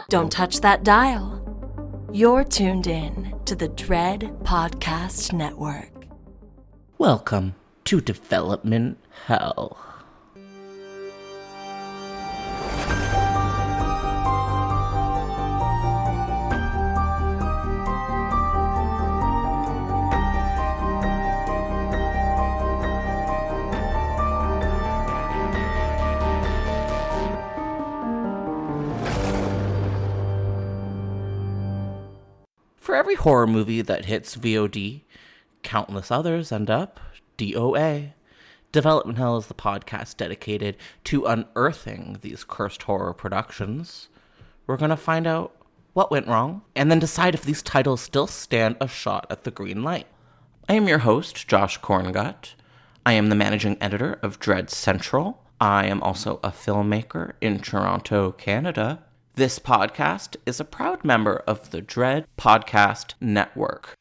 Don't touch that dial. You're tuned in to the Dread Podcast Network. Welcome to Development Hell. For every horror movie that hits VOD, countless others end up DOA. Development Hell is the podcast dedicated to unearthing these cursed horror productions. We're going to find out what went wrong, and then decide if these titles still stand a shot at the green light. I am your host, Josh Korngut. I am the managing editor of Dread Central. I am also a filmmaker in Toronto, Canada. This podcast is a proud member of the Dread Podcast Network.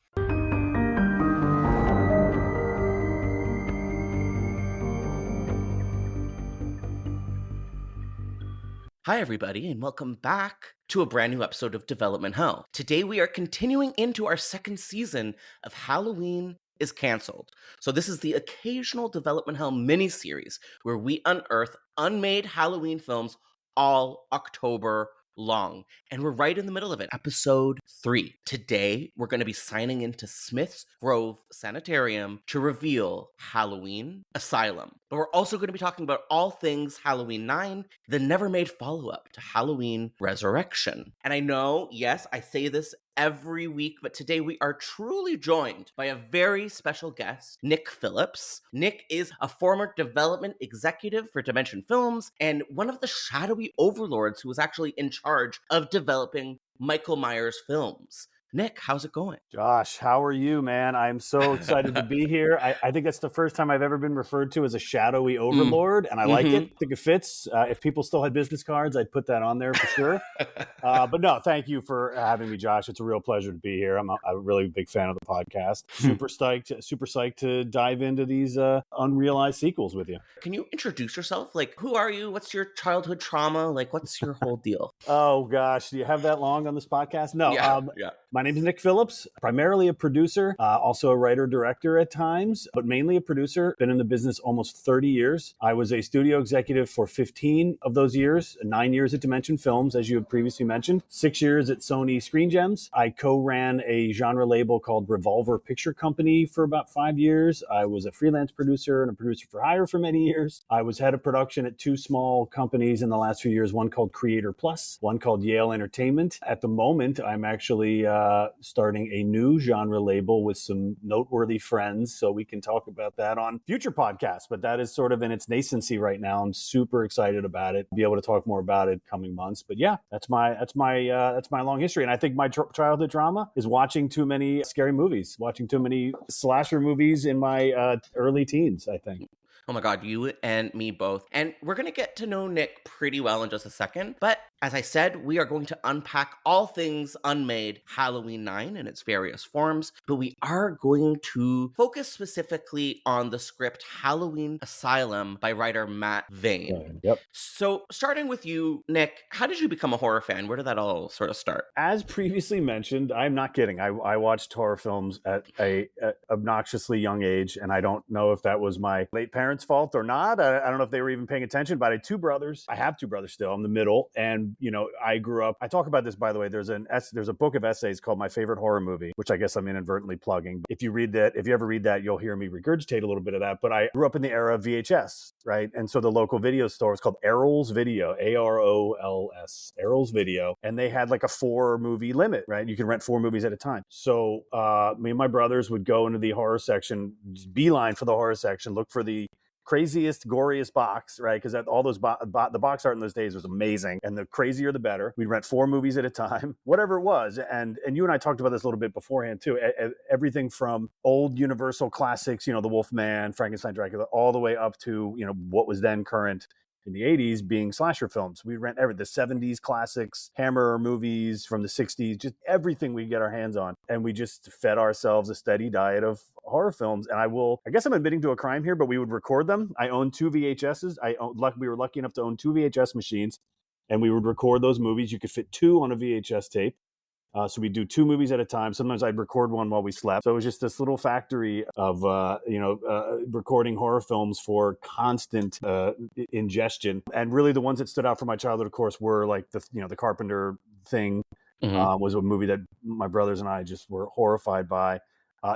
Hi, everybody, and welcome back to a brand new episode of Development Hell. Today, we are continuing into our second season of Halloween is Cancelled. So this is the occasional Development Hell miniseries where we unearth unmade Halloween films all October long. And we're right in the middle of it, episode 3. Today, we're going to be signing into Smith's Grove Sanitarium to reveal Halloween Asylum. But we're also going to be talking about all things Halloween 9, the never-made follow-up to Halloween Resurrection. And I know, yes, I say this every week, but today we are truly joined by a very special guest, Nick Phillips. Nick is a former development executive for Dimension Films and one of the shadowy overlords who was actually in charge of developing Michael Myers films. Nick, how's it going? Josh, how are you, man? I'm so excited to be here. I think that's the first time I've ever been referred to as a shadowy overlord, and I like it. I think it fits. If people still had business cards, I'd put that on there for sure. But no, thank you for having me, Josh. It's a real pleasure to be here. I'm a really big fan of the podcast. Super psyched to dive into these unrealized sequels with you. Can you introduce yourself? Like, who are you? What's your childhood trauma? Like, what's your whole deal? Oh, gosh. Do you have that long on this podcast? No. Yeah. My name is Nick Phillips, primarily a producer, also a writer-director at times, but mainly a producer. Been in the business almost 30 years. I was a studio executive for 15 of those years, 9 years at Dimension Films, as you had previously mentioned, 6 years at Sony Screen Gems. I co-ran a genre label called Revolver Picture Company for about 5 years. I was a freelance producer and a producer for hire for many years. I was head of production at 2 small companies in the last few years, one called Creator Plus, one called Yale Entertainment. At the moment, I'm actually starting a new genre label with some noteworthy friends, so we can talk about that on future podcasts, but that is sort of in its nascency right now. I'm super excited about it. Be able to talk more about it coming months. But yeah, that's my long history. And I think my childhood drama is watching too many scary movies, watching too many slasher movies in my early teens, I think. Oh my God, you and me both. And we're going to get to know Nick pretty well in just a second. But as I said, we are going to unpack all things unmade Halloween 9 in its various forms. But we are going to focus specifically on the script Halloween Asylum by writer Matt Venne. Yep. So starting with you, Nick, how did you become a horror fan? Where did that all sort of start? As previously mentioned, I'm not kidding. I watched horror films at a obnoxiously young age, and I don't know if that was my late parents' fault or not. I don't know if they were even paying attention, but I had 2 brothers. I have 2 brothers still. I'm the middle. And, you know, I grew up, I talk about this, by the way, there's a book of essays called My Favorite Horror Movie, which I guess I'm inadvertently plugging. If you ever read that, you'll hear me regurgitate a little bit of that. But I grew up in the era of VHS, right? And so the local video store was called Errol's Video, Arols, Errol's Video. And they had like a 4-movie limit, right? You could rent 4 movies at a time. So me and my brothers would go into the horror section, beeline for the horror section, look for the craziest, goriest box, right? Because all those the box art in those days was amazing, and the crazier the better. We'd rent 4 movies at a time, whatever it was. And you and I talked about this a little bit beforehand too. Everything from old Universal classics, you know, The Wolfman, Frankenstein, Dracula, all the way up to, you know, what was then current in the 80s being slasher films. We'd rent the 70s classics, Hammer movies from the 60s, just everything we get our hands on. And we just fed ourselves a steady diet of horror films. And I guess I'm admitting to a crime here, but we would record them. I owned 2 VHSs. We were lucky enough to own 2 VHS machines. and we would record those movies. You could fit 2 on a VHS tape. So we'd do 2 movies at a time. Sometimes I'd record one while we slept. So it was just this little factory of, recording horror films for constant ingestion. And really the ones that stood out from my childhood, of course, were like the Carpenter Thing. Was a movie that my brothers and I just were horrified by.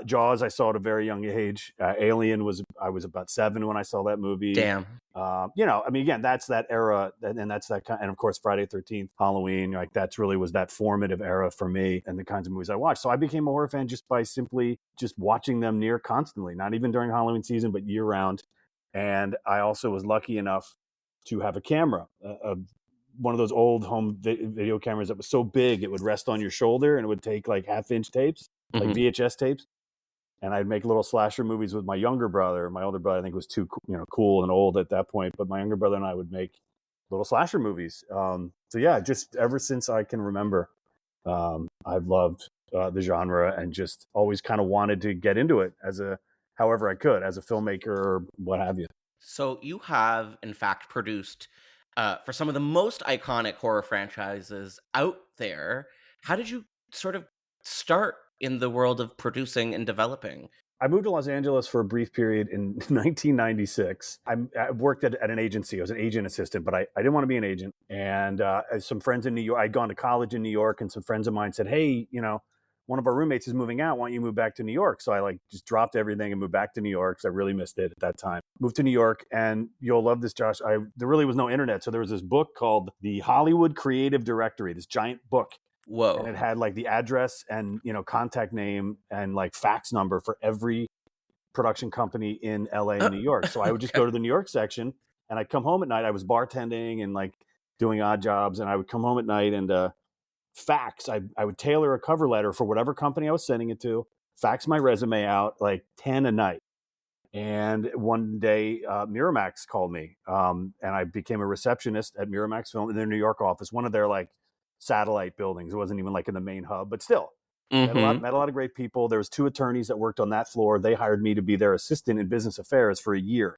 Jaws, I saw at a very young age. Alien I was about 7 when I saw that movie. Damn. Again, that's that era, and that's that kind. And of course, Friday 13th, Halloween, like that's really was that formative era for me and the kinds of movies I watched. So I became a horror fan just by simply just watching them near constantly, not even during Halloween season, but year round. And I also was lucky enough to have a camera, one of those old home video cameras that was so big it would rest on your shoulder and it would take like 1/2-inch tapes, like VHS tapes. And I'd make little slasher movies with my younger brother. My older brother, I think, was too cool and old at that point. But my younger brother and I would make little slasher movies. So yeah, just ever since I can remember, I've loved the genre and just always kind of wanted to get into it however I could, as a filmmaker or what have you. So you have, in fact, produced for some of the most iconic horror franchises out there. How did you sort of start in the world of producing and developing? I moved to Los Angeles for a brief period in 1996. I worked at an agency. I was an agent assistant, but I didn't want to be an agent. And some friends in New York, I'd gone to college in New York, and some friends of mine said, hey, one of our roommates is moving out. Why don't you move back to New York? So I just dropped everything and moved back to New York because I really missed it at that time. Moved to New York, and you'll love this, Josh. There really was no internet. So there was this book called The Hollywood Creative Directory, this giant book. Whoa. And it had like the address and, contact name and like fax number for every production company in LA and New York. So I would just go to the New York section, and I'd come home at night. I was bartending and like doing odd jobs, and I would come home at night and fax. I would tailor a cover letter for whatever company I was sending it to, fax my resume out like 10 a night. And one day, Miramax called me, and I became a receptionist at Miramax Film in their New York office, one of their like satellite buildings. It wasn't even like in the main hub, but still. Met a lot of great people. There was 2 attorneys that worked on that floor. They hired me to be their assistant in business affairs for a year.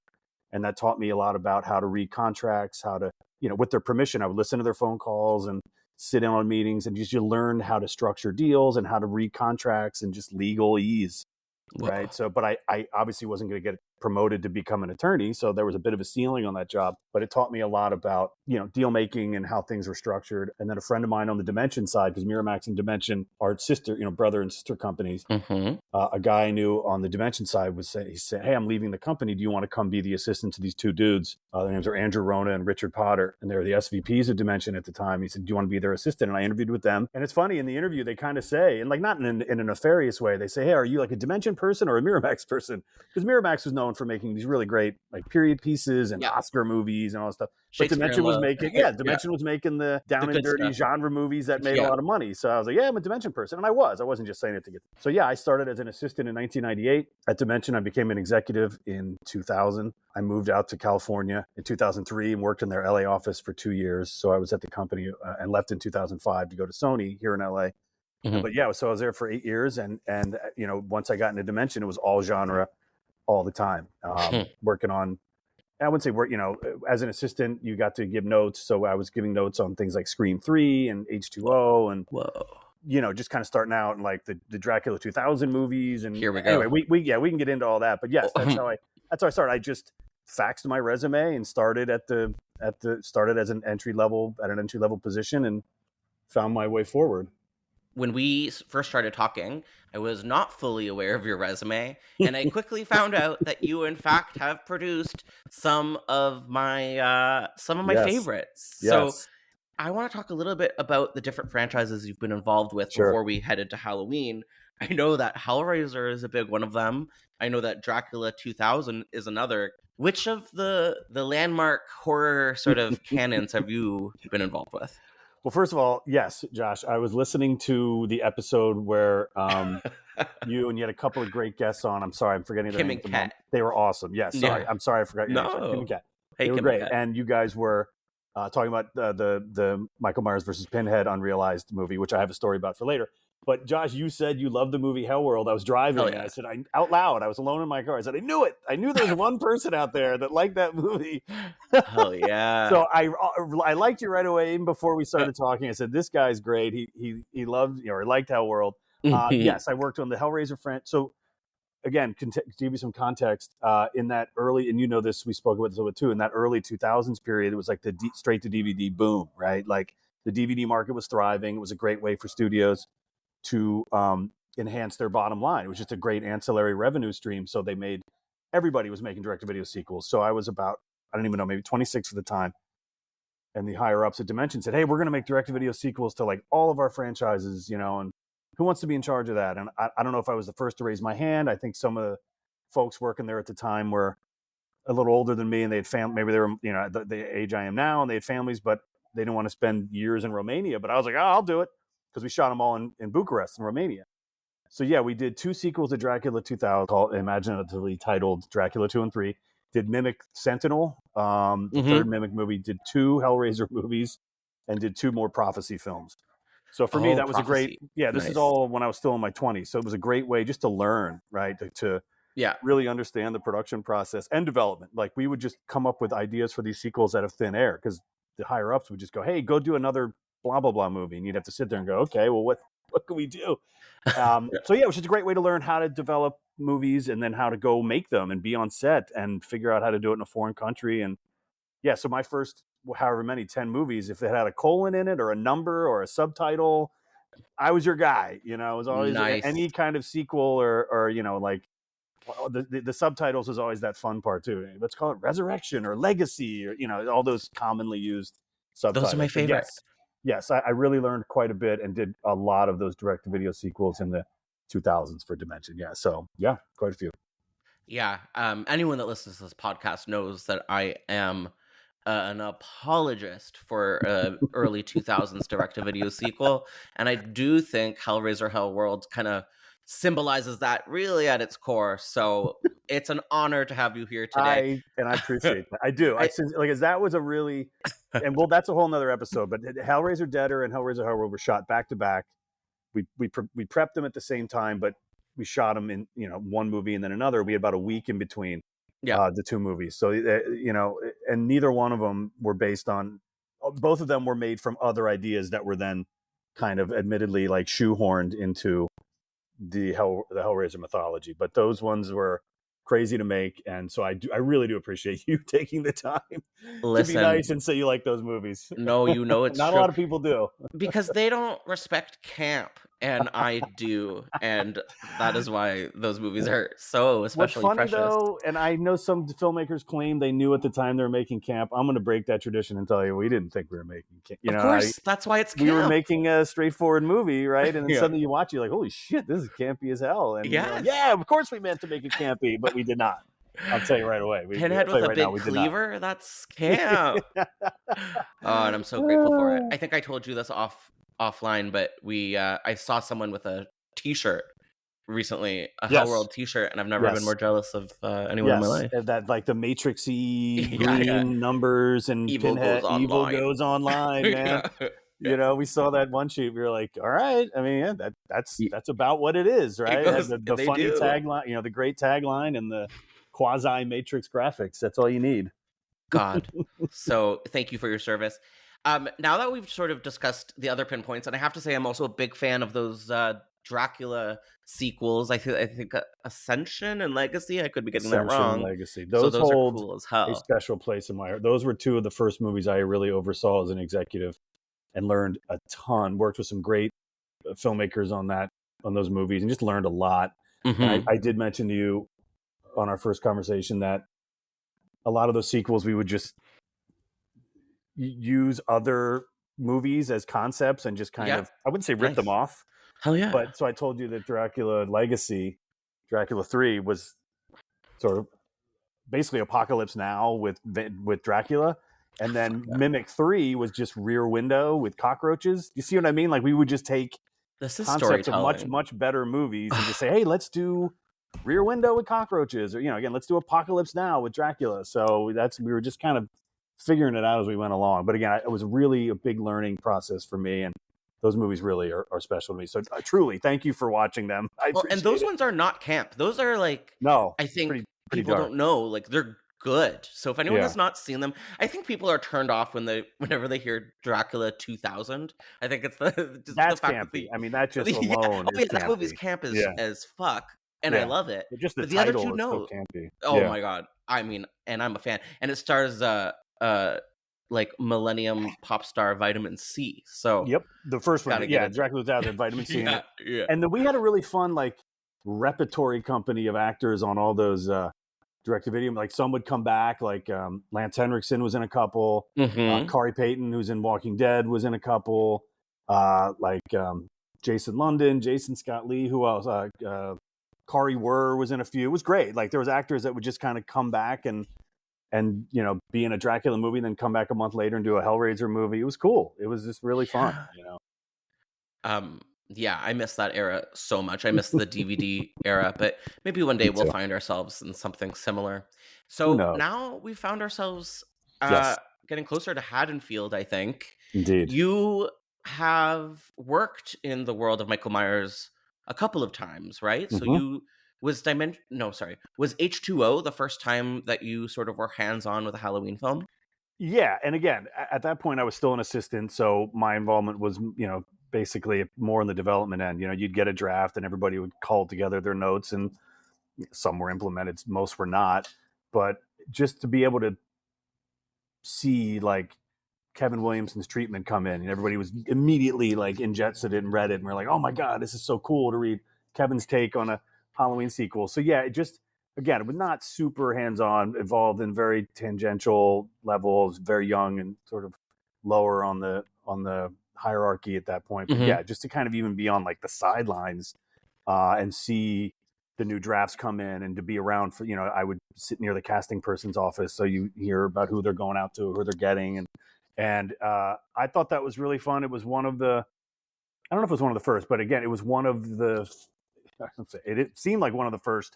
And that taught me a lot about how to read contracts, how to, with their permission, I would listen to their phone calls and sit in on meetings, and you learn how to structure deals and how to read contracts and just legalese. Whoa. Right. So, but I obviously wasn't going to get promoted to become an attorney. So there was a bit of a ceiling on that job, but it taught me a lot about, deal making and how things were structured. And then a friend of mine on the Dimension side, because Miramax and Dimension are sister, brother and sister companies. A guy I knew on the Dimension side he said, hey, I'm leaving the company. Do you want to come be the assistant to these 2 dudes? Their names are Andrew Rona and Richard Potter. And they were the SVPs of Dimension at the time. He said, do you want to be their assistant? And I interviewed with them. And it's funny, in the interview, they kind of say, and like not in a nefarious way, they say, hey, are you like a Dimension person or a Miramax person? Because Miramax was known for making these really great like period pieces and Oscar movies and all that stuff. But Dimension was making, was making the down and dirty genre movies that made a lot of money. So I was like, yeah, I'm a Dimension person. And I wasn't just saying it to get. So yeah, I started as an assistant in 1998 at Dimension. I became an executive in 2000. I moved out to California in 2003 and worked in their LA office for 2 years. So I was at the company and left in 2005 to go to Sony here in LA. But yeah, so I was there for 8 years. And once I got into Dimension, it was all genre all the time. Working on, I wouldn't say work, as an assistant, you got to give notes. So I was giving notes on things like Scream 3 and H2O and, just kind of starting out in like the Dracula 2000 movies. And here we go. Anyway, we can get into all that. But yes, that's how I started. I just faxed my resume and started started as an entry level position and found my way forward. When we first started talking, I was not fully aware of your resume, and I quickly found out that you, in fact, have produced some of my favorites. Yes. So I want to talk a little bit about the different franchises you've been involved with before we head into Halloween. I know that Hellraiser is a big one of them. I know that Dracula 2000 is another. Which of the landmark horror sort of canons have you been involved with? Well, first of all, yes, Josh, I was listening to the episode where you had a couple of great guests on. I'm sorry, I'm forgetting their names. Kim and Kat. They were awesome. Yes, sorry. Yeah. I'm sorry, I forgot your name. Kim and Kat. They were great. And you guys were talking about the Michael Myers versus Pinhead Unrealized movie, which I have a story about for later. But Josh, you said you loved the movie Hellworld. I was driving, Hell and yeah. I said, out loud, I was alone in my car. I said, I knew it. I knew there was one person out there that liked that movie. Hell yeah. So I liked you right away, even before we started talking. I said, this guy's great. He loved, he liked Hellworld. Yes, I worked on the Hellraiser franchise. So again, to give you some context, in that early, and this, we spoke about this a little bit too, in that early 2000s period, it was like the straight to DVD boom, right? Like the DVD market was thriving. It was a great way for studios to enhance their bottom line. It was just a great ancillary revenue stream. So everybody was making direct-to-video sequels. So I was about, I don't even know, maybe 26 at the time. And the higher ups at Dimension said, hey, we're going to make direct-to-video sequels to like all of our franchises, and who wants to be in charge of that? And I don't know if I was the first to raise my hand. I think some of the folks working there at the time were a little older than me, and they had maybe they were, the age I am now, and they had families, but they didn't want to spend years in Romania. But I was like, oh, I'll do it, because we shot them all in Bucharest in Romania. So yeah, we did 2 sequels to Dracula 2000, called imaginatively titled Dracula 2 and 3. Did Mimic Sentinel, the third Mimic movie. Did 2 Hellraiser movies, and did 2 more Prophecy films. So for me, that was Prophecy. a great, this is all when I was still in my 20s. So it was a great way just to learn, right? To really understand the production process and development. Like we would just come up with ideas for these sequels out of thin air, because the higher ups would just go, hey, go do another blah, blah, blah movie. And you'd have to sit there and go, okay, well, what can we do? So yeah, it was just a great way to learn how to develop movies, and then how to go make them and be on set and figure out how to do it in a foreign country. And yeah, so my first, however many, 10 movies, if it had a colon in it or a number or a subtitle, I was your guy. It was always Nice. any kind of sequel or like the subtitles was always that fun part too. Let's call it Resurrection or Legacy, or all those commonly used subtitles. Those are my favorite. Yes, I really learned quite a bit and did a lot of those direct-to-video sequels in the 2000s for Dimension. Yeah, so yeah, quite a few. Yeah, anyone that listens to this podcast knows that I am an apologist for early 2000s direct-to-video sequel, and I do think Hellraiser Hellworld kind of symbolizes that really at its core. So it's an honor to have you here today. I appreciate that. I do. That was a really, and well, that's a whole nother episode. But Hellraiser Deader and Hellraiser Hellworld were shot back to back. We prepped them at the same time, but we shot them in one movie and then another. We had about a week in between the 2 movies. So and neither one of them were based on. Both of them were made from other ideas that were then kind of admittedly like shoehorned into the Hellraiser mythology. But those ones were crazy to make, and so I really do appreciate you taking the time to be nice and say you like those movies. No, it's not true. A lot of people do, because they don't respect camp, and I do, and that is why those movies are so especially What's funny precious. Though, and I know some filmmakers claim they knew at the time they were making camp. I'm going to break that tradition and tell you we didn't think we were making camp. Of course, that's why it's camp. We were making a straightforward movie, right? And then suddenly you watch, you're like, holy shit, this is campy as hell. And yeah, of course we meant to make it campy, but we did not. I'll tell you right away. Pinhead with a big cleaver? That's camp. And I'm so grateful for it. I think I told you this offline, but I saw someone with a T-shirt recently, a Hellworld T-shirt, and I've never been more jealous of anyone in my life. That like the Matrixy green numbers and Evil Pinhead, goes online, man. We saw that one shoot. We were like, all right. I mean, that's about what it is, right? The funny tagline, the great tagline, and the quasi Matrix graphics. That's all you need. God. So thank you for your service. Now that we've sort of discussed the other pinpoints, and I have to say I'm also a big fan of those Dracula sequels. I think Ascension and Legacy. I could be getting that wrong. Legacy. Those are cool as hell. A special place in my heart. Those were 2 of the first movies I really oversaw as an executive, and learned a ton. Worked with some great filmmakers on those movies, and just learned a lot. Mm-hmm. I did mention to you on our first conversation that a lot of those sequels we would just use other movies as concepts and just kind of, I wouldn't say rip them off. Hell yeah. But so I told you that Dracula Legacy, Dracula 3 was sort of basically Apocalypse Now with Dracula. And then Mimic 3 was just Rear Window with cockroaches. You see what I mean? Like we would just take concepts of much, much better movies and just say, hey, let's do Rear Window with cockroaches, or again, let's do Apocalypse Now with Dracula. So we were just kind of figuring it out as we went along. But again, it was really a big learning process for me, and those movies really are special to me. So truly, thank you for watching them. I Well, and appreciate those it. ones are not camp. Those are like, No, I think pretty people dark. don't know, like they're good. So if anyone Yeah. has not seen them, I think people are turned off whenever they hear Dracula 2000. I think it's just That's the fact campy. that I mean, that just yeah, alone is that movie's campy. camp Yeah. as fuck, and I Yeah. love it. But just the But the other title two, is so no. campy. Oh Yeah. my god! I mean, and I'm a fan. And it stars like millennium pop star Vitamin C. So Yep, the first one. gotta get Yeah, in there. Dracula 2000, Vitamin C in Yeah, it. yeah. And then we had a really fun like repertory company of actors on all those direct-to-video. Like some would come back, like Lance Henriksen was in a couple. Mhm. Corey Payton, who's in Walking Dead, was in a couple. Jason London, Jason Scott Lee, who else? Kari Wurr was in a few. It was great. Like there was actors that would just kind of come back and you know, be in a Dracula movie, then come back a month later and do a Hellraiser movie. It was cool. It was just really fun, you know. Yeah, I miss that era so much. I miss the DVD era, but maybe one day Me we'll too. find ourselves in something similar. Who So knows? now we found ourselves Yes, getting closer to Haddonfield, I think. indeed. You have worked in the world of Michael Myers a couple of times, right? So Mhm. you was was H2O the first time that you sort of were hands-on with a Halloween film? Yeah, and again, at that point, I was still an assistant, so my involvement was, you know, basically more in the development end. You know, you'd get a draft, and everybody would call together their notes, and some were implemented, most were not. But just to be able to see like Kevin Williamson's treatment come in, and everybody was immediately like ingested it and read it, and we're like, oh my god, this is so cool to read Kevin's take on a Halloween sequel. So yeah, it just again, it was not super hands-on, involved in very tangential levels, very young and sort of lower on the hierarchy at that point. But Mhm. yeah, just to kind of even be on like the sidelines and see the new drafts come in, and to be around for, you know, I would sit near the casting person's office, so you hear about who they're going out to, who they're getting, and I thought that was really fun. It was one of the, I don't know if it was one of the first, but again, it was one of the, it seemed like one of the first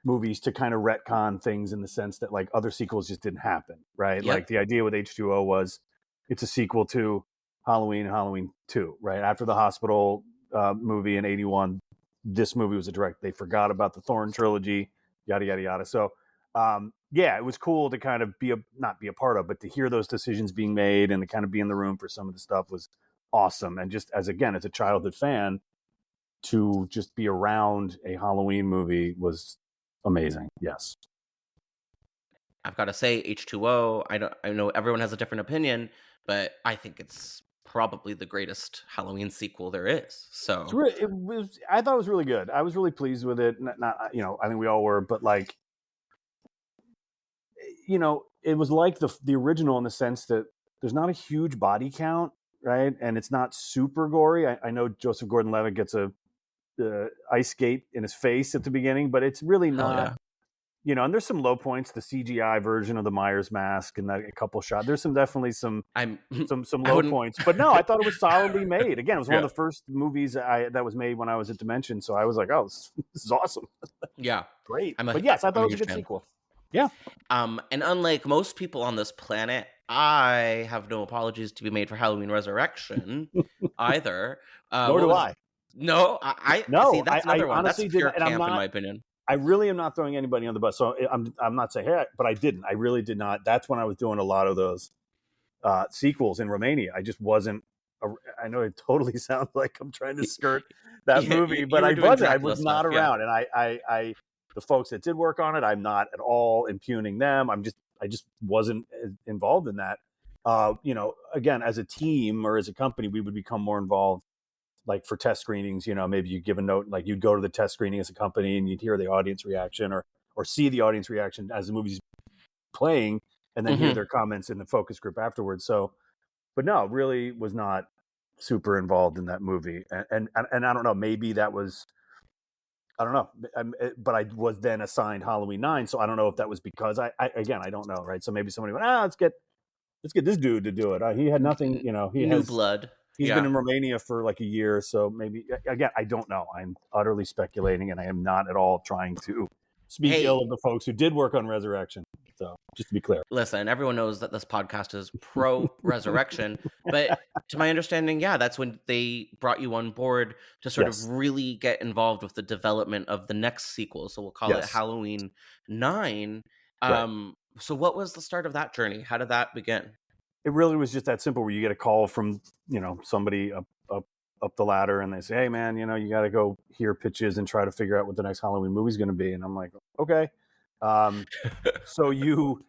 movies to kind of retcon things in the sense that like other sequels just didn't happen, right? Yep. Like the idea with H2O was it's a sequel to Halloween and Halloween 2, right? After the hospital movie in 81, this movie was a direct, they forgot about the Thorn trilogy, yada, yada, yada. So yeah, it was cool to kind of not be a part of, but to hear those decisions being made and to kind of be in the room for some of the stuff was awesome. And just as a childhood fan, to just be around a Halloween movie was amazing. Yes. I've got to say H2O, I know everyone has a different opinion, but I think it's probably the greatest Halloween sequel there is. So I thought it was really good. I was really pleased with it. Not you know, I think we all were, but like, you know, it was like the original in the sense that there's not a huge body count, right? And it's not super gory. I know Joseph Gordon-Levitt gets a ice skate in his face at the beginning, but it's really hell not. yeah. You know, and there's some low points. The CGI version of the Myers mask and a couple shots. There's definitely some I'm I low wouldn't points, but no, I thought it was solidly made. Again, it was one Yeah. of the first movies that was made when I was at Dimension, so I was like, oh, this is awesome, Yeah. great. I'm a But yes, I thought I'm it a was a huge good fan. sequel. Yeah. And unlike most people on this planet, I have no apologies to be made for Halloween Resurrection either. Nor What do was I. No, I see No, that's I another one. That's honestly did pure not, and I'm camp in not. my opinion. I really am not throwing anybody on the bus. So I'm not saying, hey, but I didn't. I really did not. That's when I was doing a lot of those sequels in Romania. I just wasn't. I know it totally sounds like I'm trying to skirt that movie, but You were I doing wasn't. I Dracula was not stuff, yeah. around, and I the folks that did work on it, I'm not at all impugning them. I just wasn't involved in that. You know, again, as a team or as a company, we would become more involved. Like for test screenings, you know, maybe you give a note, like you'd go to the test screening as a company and you'd hear the audience reaction or see the audience reaction as the movie's playing, and then hear Mhm. their comments in the focus group afterwards. So, but no, really was not super involved in that movie. And I don't know, maybe that was, I don't know, but I was then assigned Halloween 9. So I don't know if that was because again, I don't know. Right. So maybe somebody went, let's get this dude to do it. He had nothing, you know, New blood. he's been Yeah. in Romania for like a year. So maybe, again, I don't know. I'm utterly speculating, and I am not at all trying to speak ill Hey, of the folks who did work on Resurrection. So just to be clear. Listen, everyone knows that this podcast is pro-resurrection, but to my understanding, yeah, that's when they brought you on board to sort of Yes. really get involved with the development of the next sequel. So we'll call it Yes. Halloween 9. Right. So what was the start of that journey? How did that begin? It really was just that simple, where you get a call from, somebody up the ladder, and they say, hey man, you got to go hear pitches and try to figure out what the next Halloween movie is going to be. And I'm like, okay. So you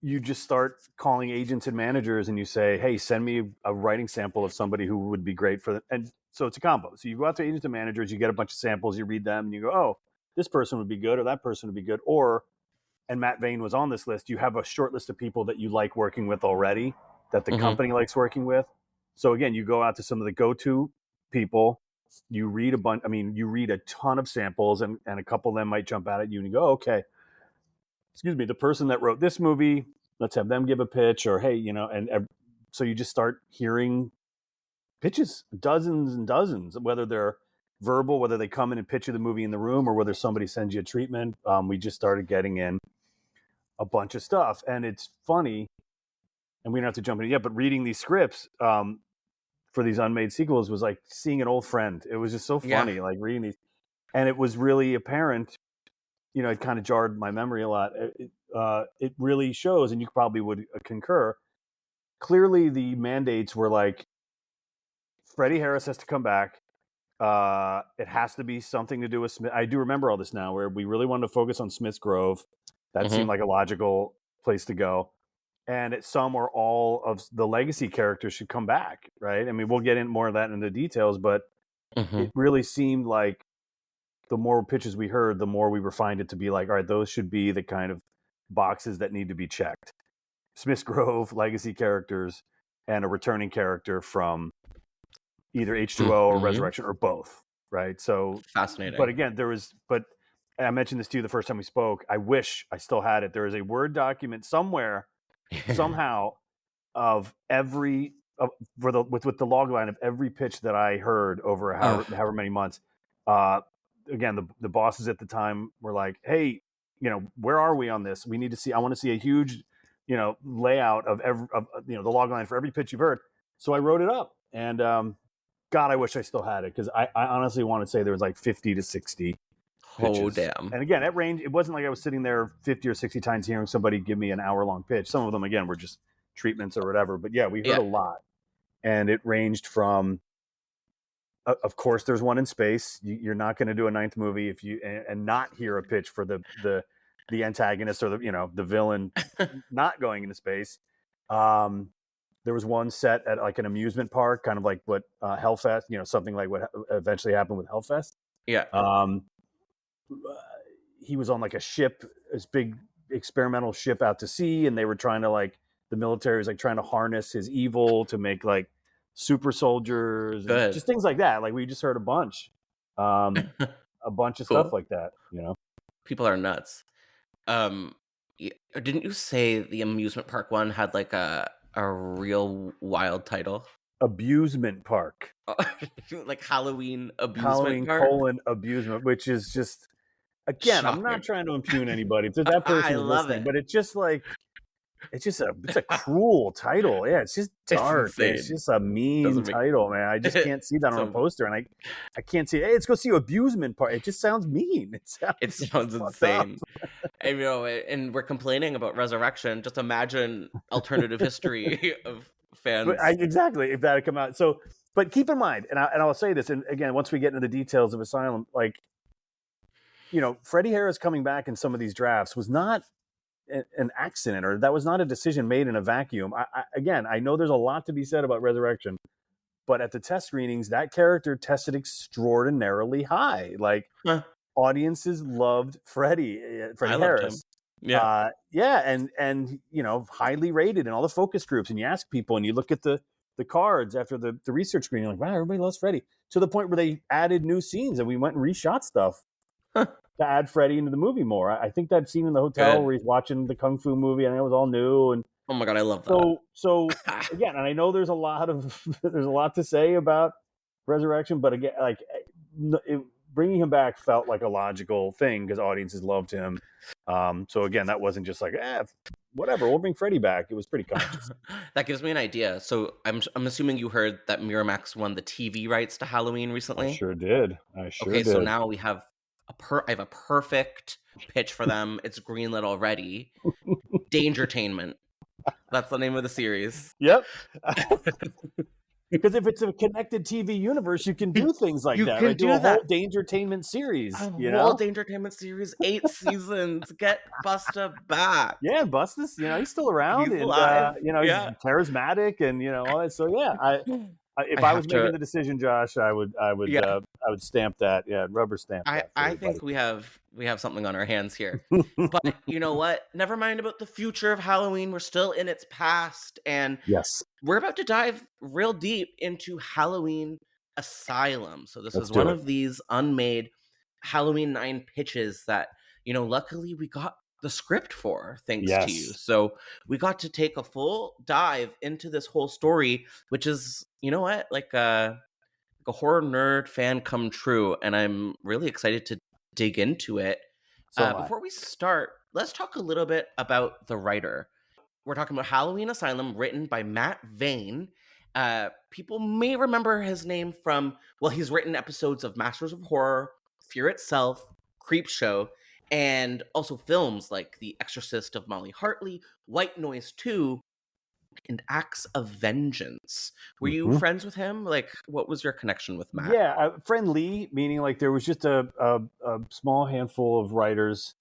just start calling agents and managers, and you say, hey, send me a writing sample of somebody who would be great for and so it's a combo. So you go out to agents and managers, you get a bunch of samples, you read them, and you go, oh, this person would be good, or that person would be good. And Matt Venne was on this list. You have a short list of people that you like working with already, that the company likes working with. So again, you go out to some of the go-to people, you read you read a ton of samples, and a couple of them might jump out at you, and you go, okay, excuse me, the person that wrote this movie, let's have them give a pitch, or hey, so you just start hearing pitches, dozens and dozens, whether they're verbal, whether they come in and pitch you the movie in the room, or whether somebody sends you a treatment. We just started getting in a bunch of stuff, and it's funny, and we don't have to jump in yet, but reading these scripts for these unmade sequels was like seeing an old friend. It was just so funny, like reading these, and it was really apparent. It kind of jarred my memory a lot. It really shows, and you probably would concur. Clearly, the mandates were like, Freddie Harris has to come back. It has to be something to do with Smith. I do remember all this now, where we really wanted to focus on Smith's Grove. That seemed like a logical place to go. And some or all of the legacy characters should come back, right? I mean, we'll get in more of that in the details, but it really seemed like the more pitches we heard, the more we refined it to be like, all right, those should be the kind of boxes that need to be checked. Smith's Grove, legacy characters, and a returning character from either H2O or Resurrection, or both, right? So fascinating. But again, I mentioned this to you the first time we spoke. I wish I still had it. There is a Word document somewhere, somehow, of every with the log line of every pitch that I heard over however many months. Again, the bosses at the time were like, hey, where are we on this? We need to see, I want to see a huge, layout of the log line for every pitch you've heard. So I wrote it up, and God, I wish I still had it, because I honestly want to say there was like 50 to 60 pitches. Oh, damn. And again, at range, it wasn't like I was sitting there 50 or 60 times hearing somebody give me an hour-long pitch. Some of them, again, were just treatments or whatever. But yeah, we heard a lot. And it ranged from, of course, there's one in space. You're not going to do a 9th movie and not hear a pitch for the antagonist, or the villain not going into space. There was one set at like an amusement park, kind of like what Hellfest, something like what eventually happened with Hellfest. Yeah. He was on like a ship, this big experimental ship out to sea, and they were trying to the military was like trying to harness his evil to make like super soldiers, and just things like that. Like we just heard a bunch of stuff like that. People are nuts. Didn't you say the amusement park one had like a real wild title? Abusement Park. Like Halloween Abusement Park? Halloween : abusement, which is just, again, shocking. I'm not trying to impugn anybody. If that person is listening, but it's just like, it's a cruel title. Yeah, it's just dark. It's just a mean title, man. I just can't see that on a poster, and I can't see, hey, let's go see Abusement Park. It just sounds mean. It sounds insane. And, and we're complaining about Resurrection. Just imagine alternative history of fans. Exactly, if that had come out. So, but keep in mind, and I'll say this, and again, once we get into the details of Asylum, Freddie Harris coming back in some of these drafts was not an accident, or that was not a decision made in a vacuum. I know there's a lot to be said about Resurrection, but at the test screenings, that character tested extraordinarily high. Audiences loved Freddie Harris. Yeah. And highly rated in all the focus groups, and you ask people, and you look at the cards after the research screening, you're like, wow, everybody loves Freddie, to the point where they added new scenes, and we went and reshot stuff to add Freddie into the movie more. I think that scene in the hotel where he's watching the Kung Fu movie, and it was all new. And oh my God, I love that. So again, and I know there's a lot to say about Resurrection, but again, bringing him back felt like a logical thing because audiences loved him. So again, that wasn't just like, whatever, we'll bring Freddy back. It was pretty conscious. That gives me an idea. So I'm assuming you heard that Miramax won the TV rights to Halloween I recently. sure did. Okay, so now we have I have a perfect pitch for them. It's greenlit already. Dangertainment. That's the name of the series. Yep. Because if it's a connected TV universe, you can do things like that. Right? Do a whole Dangertainment series. Whole Dangertainment series, 8 seasons. Get Busta back. Yeah, Busta's, he's still around. He's and, alive. he's charismatic and, all that. So, yeah, if I was making the decision, Josh, I would stamp that. Yeah, rubber stamp that. I think we have something on our hands here. But you know what? Never mind about the future of Halloween. We're still in its past, and yes, we're about to dive real deep into Halloween Asylum. So this is Let's do one it. of these unmade Halloween 9 pitches that, luckily we got the script for, thanks to you. So we got to take a full dive into this whole story, which is, like a horror nerd fan come true, and I'm really excited to dig into it. Before we start, let's talk a little bit about the writer. We're talking about Halloween Asylum, written by Matt Venne. People may remember his name from, he's written episodes of Masters of Horror, Fear Itself, Creepshow, and also films like The Exorcist of Molly Hartly, White Noise 2, and Acts of Vengeance. Were you friends with him? Like, what was your connection with Matt? Yeah, friendly, meaning like there was just a small handful of writers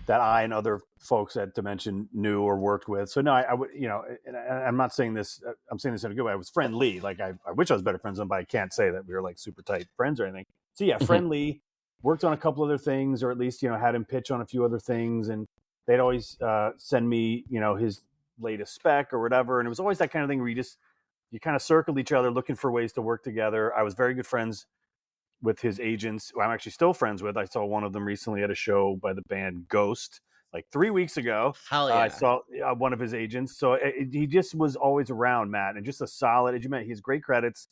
that I and other folks at Dimension knew or worked with. So no, I would, and I'm not saying this, I'm saying this in a good way. I was friendly. Like I wish I was better friends with them, but I can't say that we were like super tight friends or anything. So yeah, friendly, worked on a couple other things, or at least, had him pitch on a few other things. And they'd always send me, his latest spec or whatever. And it was always that kind of thing where you kind of circled each other looking for ways to work together. I was very good friends with his agents, who I'm actually still friends with. I saw one of them recently at a show by the band Ghost, like 3 weeks ago. Hell yeah. I saw one of his agents. So he just was always around, Matt, and just a solid, as you mentioned, he has great credits,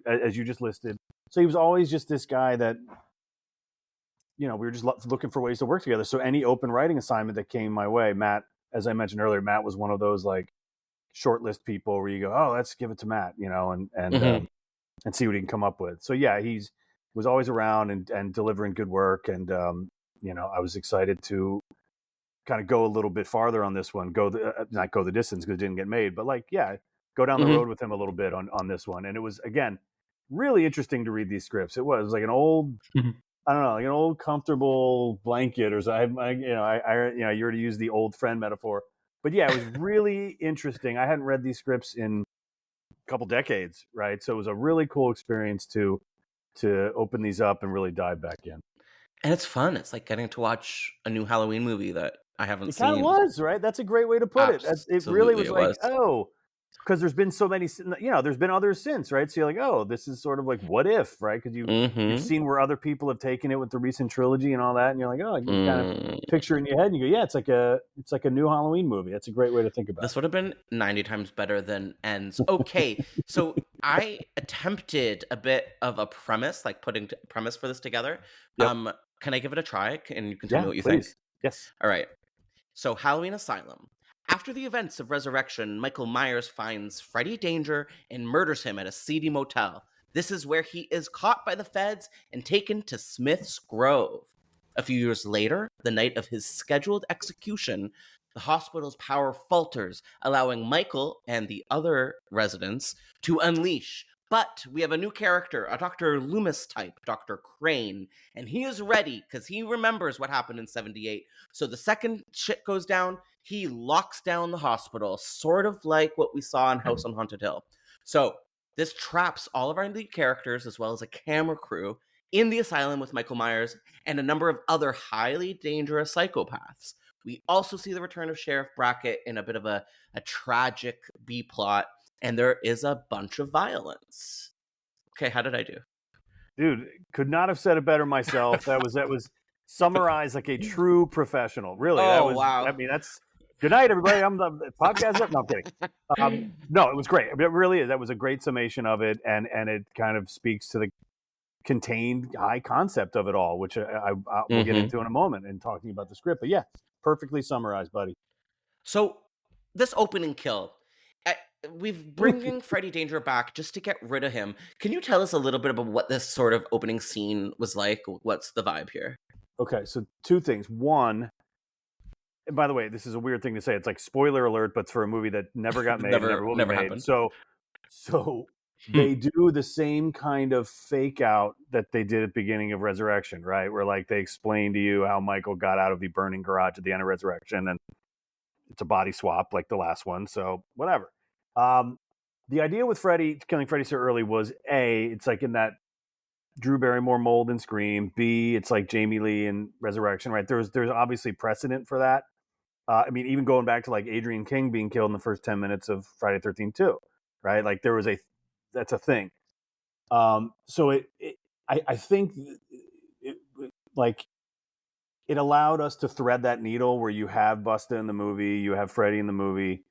as you just listed. So he was always just this guy that, we were just looking for ways to work together. So any open writing assignment that came my way, Matt, as I mentioned earlier, Matt was one of those like shortlist people where you go, oh, let's give it to Matt, and see what he can come up with. So yeah, he was always around and delivering good work. And, I was excited to kind of go a little bit farther on this one, not go the distance because it didn't get made, but go down the road with him a little bit on this one. And it was, again, really interesting to read these scripts. It was like an old, I don't know, like an old comfortable blanket or something. you already used the old friend metaphor, but yeah, it was really interesting. I hadn't read these scripts in a couple decades, right? So it was a really cool experience to open these up and really dive back in. And it's fun. It's like getting to watch a new Halloween movie that I haven't seen. It kind of was, right? That's a great way to put it. It really was because there's been so many, there's been others since, right? So you're like, oh, this is sort of like what if, right? Because you've seen where other people have taken it with the recent trilogy and all that, and you're like, oh, you kind of picture it in your head, and you go, yeah, it's like a new Halloween movie. That's a great way to think about it. This would have been 90 times better than Ends. Okay, so I attempted a bit of a premise, like putting a premise for this together. Yep. Can I give it a try? And you can tell me what you please. think. Yes. All right. So Halloween Asylum. After the events of Resurrection, Michael Myers finds Freddy Danger and murders him at a seedy motel. This is where he is caught by the feds and taken to Smith's Grove. A few years later, the night of his scheduled execution, the hospital's power falters, allowing Michael and the other residents to unleash. But we have a new character, a Dr. Loomis type, Dr. Crane, and he is ready because he remembers what happened in 78. So the second shit goes down, he locks down the hospital, sort of like what we saw in House on Haunted Hill. So this traps all of our lead characters, as well as a camera crew, in the asylum with Michael Myers and a number of other highly dangerous psychopaths. We also see the return of Sheriff Brackett in a bit of a tragic B-plot, and there is a bunch of violence. Okay, how did I do? Dude, could not have said it better myself. That was summarized like a true professional. Really, wow. I mean, that's good night, everybody. I'm the podcast up. No, I'm kidding. No, it was great. It really is. That was a great summation of it, and it kind of speaks to contained high concept of it all, which I will get into in a moment in talking about the script. But yeah, perfectly summarized, buddy. So this opening kill, uh, we've bringing Freddy Danger back just to get rid of him. Can you tell us a little bit about what this sort of opening scene was like? What's the vibe here? Okay, so two things. One, and by the way, this is a weird thing to say. It's like spoiler alert, but for a movie that never got made, never will be made. Happened. So they do the same kind of fake out that they did at the beginning of Resurrection, right? Where like they explain to you how Michael got out of the burning garage at the end of Resurrection, and it's a body swap like the last one. So whatever. The idea with Freddy killing Freddy so early was A, it's like in that Drew Barrymore mold in Scream. B, it's like Jamie Lee in Resurrection, right? There's obviously precedent for that. I mean, even going back to like Adrian King being killed in the first 10 minutes of Friday 13th too, right? Like that's a thing. So I think like it allowed us to thread that needle where you have Busta in the movie, you have Freddy in the movie,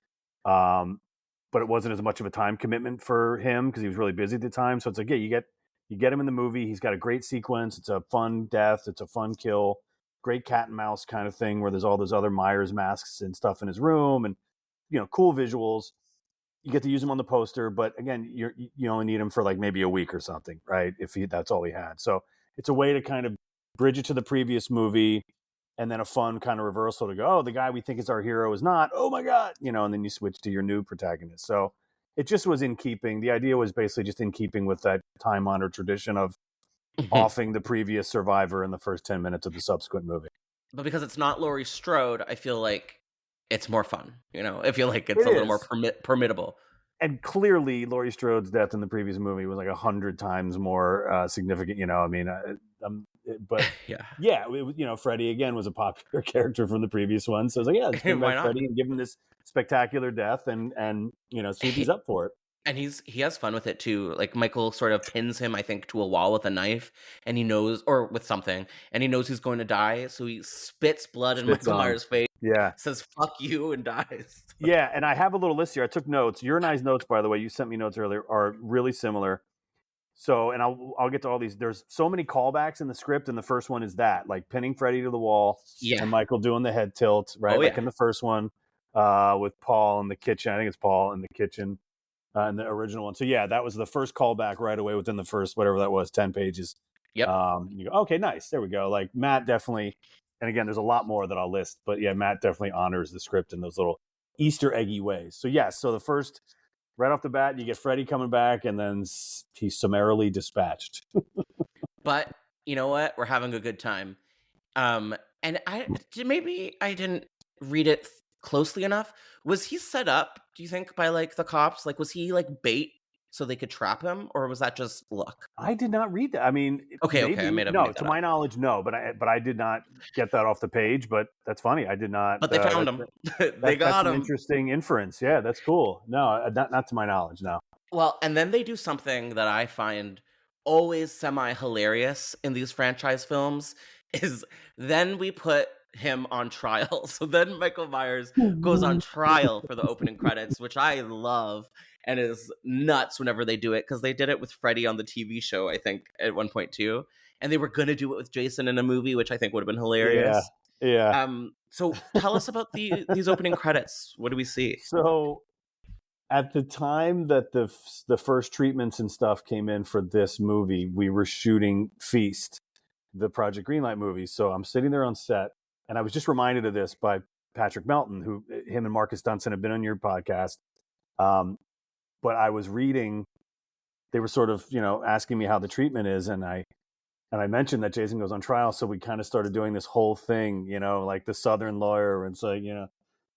but it wasn't as much of a time commitment for him because he was really busy at the time. So it's like, yeah, you get him in the movie. He's got a great sequence. It's a fun death. It's a fun kill. Great cat and mouse kind of thing where there's all those other Myers masks and stuff in his room and, cool visuals. You get to use him on the poster, but again, you only need him for like maybe a week or something, right? That's all he had. So it's a way to kind of bridge it to the previous movie and then a fun kind of reversal to go, oh, the guy we think is our hero is not, oh my God, and then you switch to your new protagonist. So it just was in keeping. The idea was basically just in keeping with that time-honored tradition of offing the previous survivor in the first 10 minutes of the subsequent movie. But because it's not Laurie Strode, I feel like it's more fun. I feel like it's a little more permittable. And clearly, Laurie Strode's death in the previous movie was like 100 times more significant. But yeah, Freddy again was a popular character from the previous one, so I was like, yeah, let's bring back Freddy and give him this spectacular death, and see if he's up for it. And he has fun with it too. Like Michael sort of pins him, I think, to a wall with a knife, and he knows, or with something, and he knows he's going to die, so he spits blood in Michael Myers' face. Yeah, says "fuck you" and dies. Yeah, and I have a little list here. I took notes. Your and I's notes, by the way, you sent me notes earlier, are really similar. So, and I'll get to all these. There's so many callbacks in the script, and the first one is that, like pinning Freddy to the wall, and Michael doing the head tilt, right? In the first one, with Paul in the kitchen. I think it's Paul in the kitchen. In the original one. So yeah, that was the first callback right away within the first, whatever that was, 10 pages. Yep. You go, okay, nice. There we go. Like Matt definitely, and again, there's a lot more that I'll list, but yeah, Matt definitely honors the script in those little Easter eggy ways. So yes, so the first, right off the bat, you get Freddy coming back and then he's summarily dispatched. But you know what? We're having a good time. And maybe I didn't read it closely enough. Was he set up, do you think, by like the cops? Like, was he like bait so they could trap him, or was that just luck? I did not read that. I mean, okay, I made up. To my knowledge, no. But I did not get that off the page. But that's funny. I did not. But they found him. They got him. An interesting inference. Yeah, that's cool. No, not to my knowledge. No. Well, and then they do something that I find always semi-hilarious in these franchise films. Is then we put him on trial. So then Michael Myers goes on trial for the opening credits, which I love and is nuts whenever they do it, because they did it with Freddy on the TV show, I think, at one point too. And they were going to do it with Jason in a movie, which I think would have been hilarious. Yeah. So tell us about these opening credits. What do we see? So at the time that the first treatments and stuff came in for this movie, we were shooting Feast, the Project Greenlight movie. So I'm sitting there on set, and I was just reminded of this by Patrick Melton, who him and Marcus Dunson have been on your podcast. But I was reading, they were sort of, asking me how the treatment is. And I mentioned that Jason goes on trial. So we kind of started doing this whole thing, like the Southern lawyer, and say,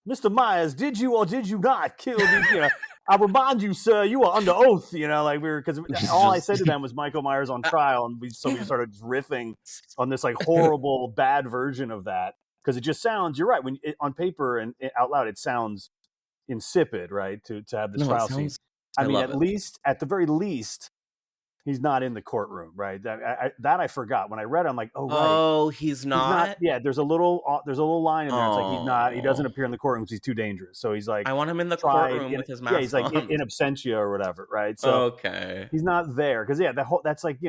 Mr. Myers, did you or did you not kill the, I remind you, sir, you are under oath, because all I said to them was Michael Myers on trial. And we started just riffing on this like horrible, bad version of that. Because it just sounds, you're right, on paper and out loud, it sounds insipid, right? To have this trial scene. I mean, at the very least, he's not in the courtroom, right? That I forgot. When I read it, I'm like, oh, right. Oh, he's not? Yeah, there's a little line in there. It's like he's not. He doesn't appear in the courtroom because he's too dangerous. So he's like, I want him in the courtroom with his mask on. Yeah, he's like in absentia or whatever, right? So okay, he's not there because that's like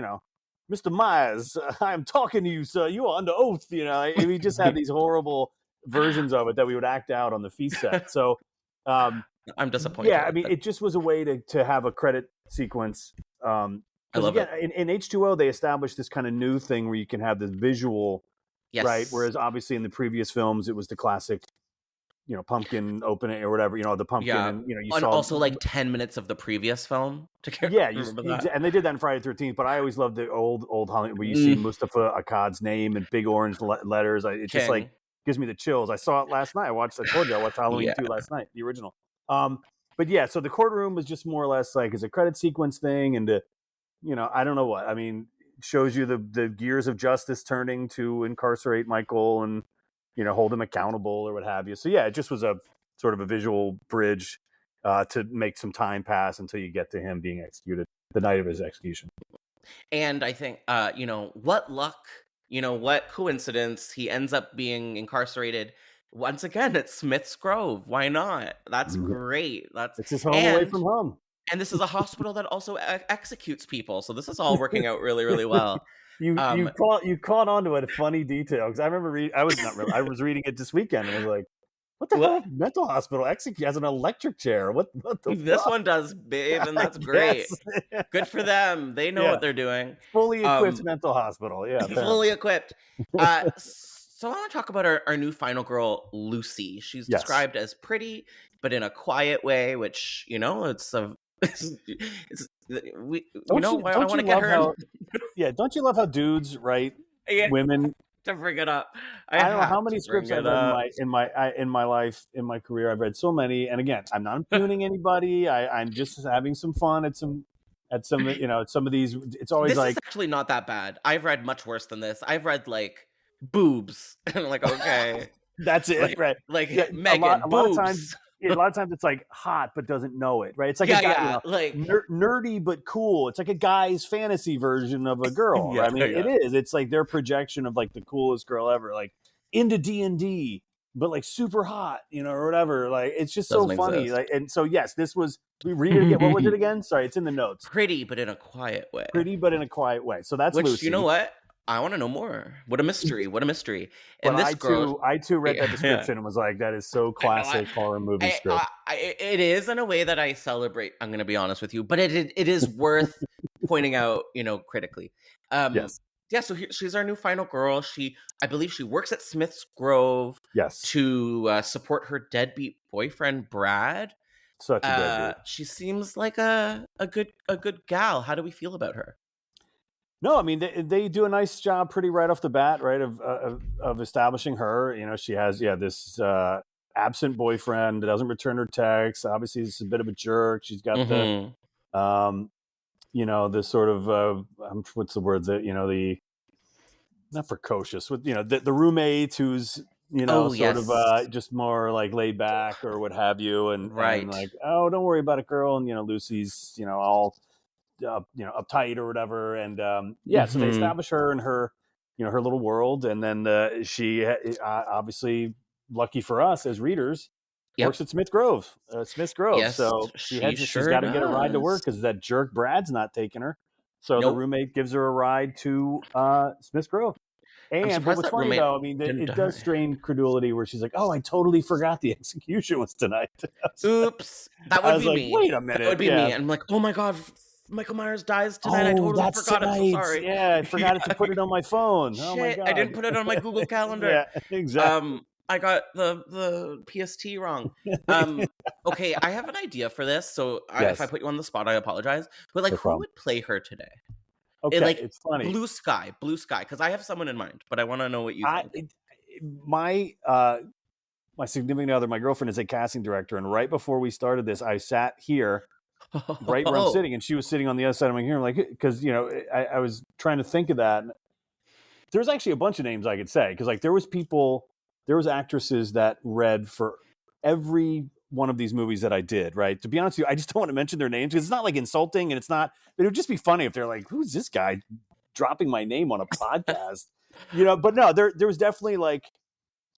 Mr. Myers, I'm talking to you, sir. You are under oath. We just had these horrible versions of it that we would act out on the feast set. So, I'm yeah, disappointed. I mean, it just was a way to have a credit sequence. I Because love again, it. in H2O, they established this kind of new thing where you can have this visual, right? Yes. Whereas obviously in the previous films, it was the classic, pumpkin opening or whatever, the pumpkin, Yeah. and you And saw also like 10 minutes of the previous film. Yeah, Remember that? and they did that in Friday the 13th. But I always loved the old Hollywood where you see Mm, Mustafa Akkad's name in big orange letters. It just like King. gives me the chills. I saw it last night. I told you I watched Halloween Yeah. 2 last night, the original. But yeah, so the courtroom was just more or less like as a credit sequence thing, and I don't know what. I mean, shows you the gears of justice turning to incarcerate Michael and hold him accountable or what have you. So yeah, it just was a sort of a visual bridge to make some time pass until you get to him being executed the night of his execution. And I think, what luck, what coincidence, he ends up being incarcerated once again at Smith's Grove. Why not? That's great. It's his home away from home. And this is a hospital that also executes people. So this is all working out really, really well. You caught on to a funny detail because I remember I was reading it this weekend and was like, what the hell? Mental hospital has an electric chair. What the This fuck? one does, babe, and that's great. Yes. Good for them. They know what they're doing. Fully equipped mental hospital. Yeah, fully equipped. So I want to talk about our new final girl, Lucy. She's described as pretty, but in a quiet way, which it's a. I want to get her. Yeah, don't you love how dudes write women to bring it up? I don't know how many scripts I've read in my life, in my career. I've read so many, and again, I'm not impugning anybody. I'm just having some fun at some some of these. It's always this is actually not that bad. I've read much worse than this. I've read like boobs, and I'm like, okay, that's it, right? Like Megan, a lot of times. A lot of times it's like hot but doesn't know it, right? It's like a guy, like nerdy but cool. It's like a guy's fantasy version of a girl. Right? I mean, it is. It's like their projection of like the coolest girl ever, like into D&D, but like super hot, or whatever. Like it's just so funny. Like, and so yes, this was. We read it again. What was it again? Sorry, it's in the notes. Pretty, but in a quiet way. Pretty, but in a quiet way. So that's Lucy. You know what? I want to know more. What a mystery! What a mystery! And this girl, I too read that description and was like, "That is so classic horror movie script." It is in a way that I celebrate. I'm going to be honest with you, but it is worth pointing out, critically. Yes. Yeah. So she's our new final girl. I believe she works at Smith's Grove. Yes. To support her deadbeat boyfriend Brad. Such a deadbeat. She seems like a good gal. How do we feel about her? No, I mean they do a nice job pretty right off the bat, right, of establishing her. She has this absent boyfriend that doesn't return her texts. Obviously, he's a bit of a jerk. She's got the the sort of what's the word that the not precocious with the roommate who's of just more like laid back or what have you, and like, oh, don't worry about it, girl, and Lucy's all. Uptight or whatever, and so they establish her in her her little world, and then she obviously, lucky for us as readers, works at Smith's Grove. Yes, so she's got to get a ride to work because that jerk Brad's not taking her. So the roommate gives her a ride to Smith's Grove. And what was funny though, I mean, it does strain credulity where she's like, "Oh, I totally forgot the execution was tonight." Oops, that would be me. Wait a minute, that would be me. And I'm like, oh my god. Michael Myers dies tonight. I totally forgot it. So sorry. Yeah, I forgot to put it on my phone. Shit, oh my god. I didn't put it on my Google Calendar. Yeah, exactly. I got the PST wrong. Okay, I have an idea for this. So if I put you on the spot, I apologize. But like, who would play her today? Okay, it's funny. Blue sky, because I have someone in mind, but I want to know what you think. My significant other, my girlfriend, is a casting director, and right before we started this, I sat here. Right where I'm sitting, and she was sitting on the other side of my ear. I'm like, because I was trying to think of that. There's actually a bunch of names I could say because like there was actresses that read for every one of these movies that I did. Right, to be honest with you, I just don't want to mention their names because it's not like insulting, and it's not. It would just be funny if they're like, "Who's this guy dropping my name on a podcast?" But no, there was definitely like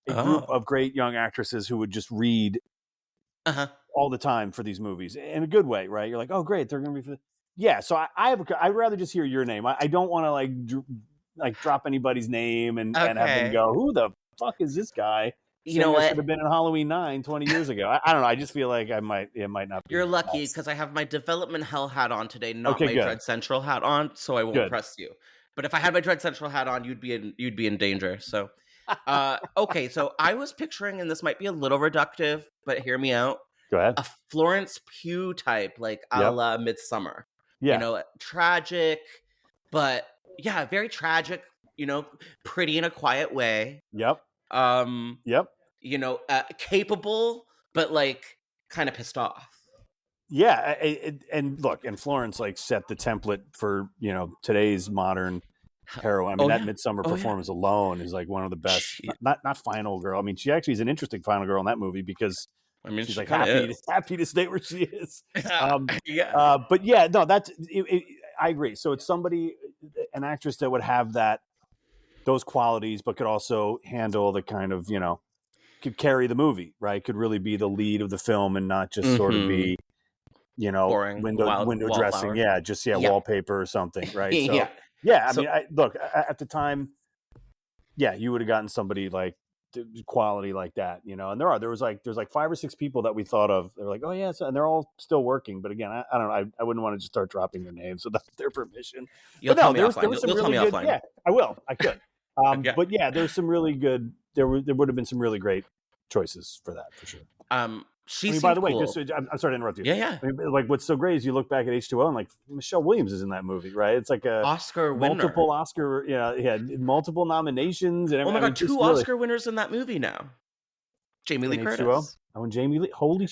a group of great young actresses who would just read. All the time for these movies in a good way, right? You're like, oh, great, they're going to be. Yeah, so I'd rather just hear your name. I don't want to like drop anybody's name and have them go, who the fuck is this guy? You know Singer what? should have been in Halloween 9 20 years ago. I don't know. I just feel like it might not be. You're lucky because I have my development hell hat on today, not Okay, my good. Dread Central hat on, so I won't Good. press you. But if I had my Dread Central hat on, you'd be in danger. So, okay. So I was picturing, and this might be a little reductive, but hear me out. Go ahead. A Florence Pugh type, like a la Midsummer. Yeah. You know, tragic, but yeah, very tragic. You know, pretty in a quiet way. Yep. You know, capable, but like kind of pissed off. Yeah, and look, and Florence like set the template for today's modern heroine. I mean, that Midsummer performance alone is like one of the best. Not final girl. I mean, she actually is an interesting final girl in that movie because she's like happy to stay where she is. But yeah, no, that's I agree. So it's an actress that would have those qualities, but could also handle the kind of could carry the movie, right? Could really be the lead of the film and not just sort of be boring, window dressing, wallpaper or something, right? So, I mean, look, at the time, you would have gotten somebody like quality like that, and there's like 5 or 6 people that we thought of. They're like, oh yeah, and they're all still working, but again, I don't know, I wouldn't want to just start dropping their names without their permission. There was some really good. Offline. Yeah, I could. But yeah, there's some really good. There would have been some really great choices for that, for sure. By the way, cool. I'm sorry to interrupt you. Yeah. I mean, like, what's so great is you look back at H2O and like Michelle Williams is in that movie, right? It's like a Oscar multiple winner. Oscar, multiple nominations. And oh my god, 2 Oscar winners in that movie now. Jamie Lee Curtis. H2O? Oh, and Jamie Lee. Holy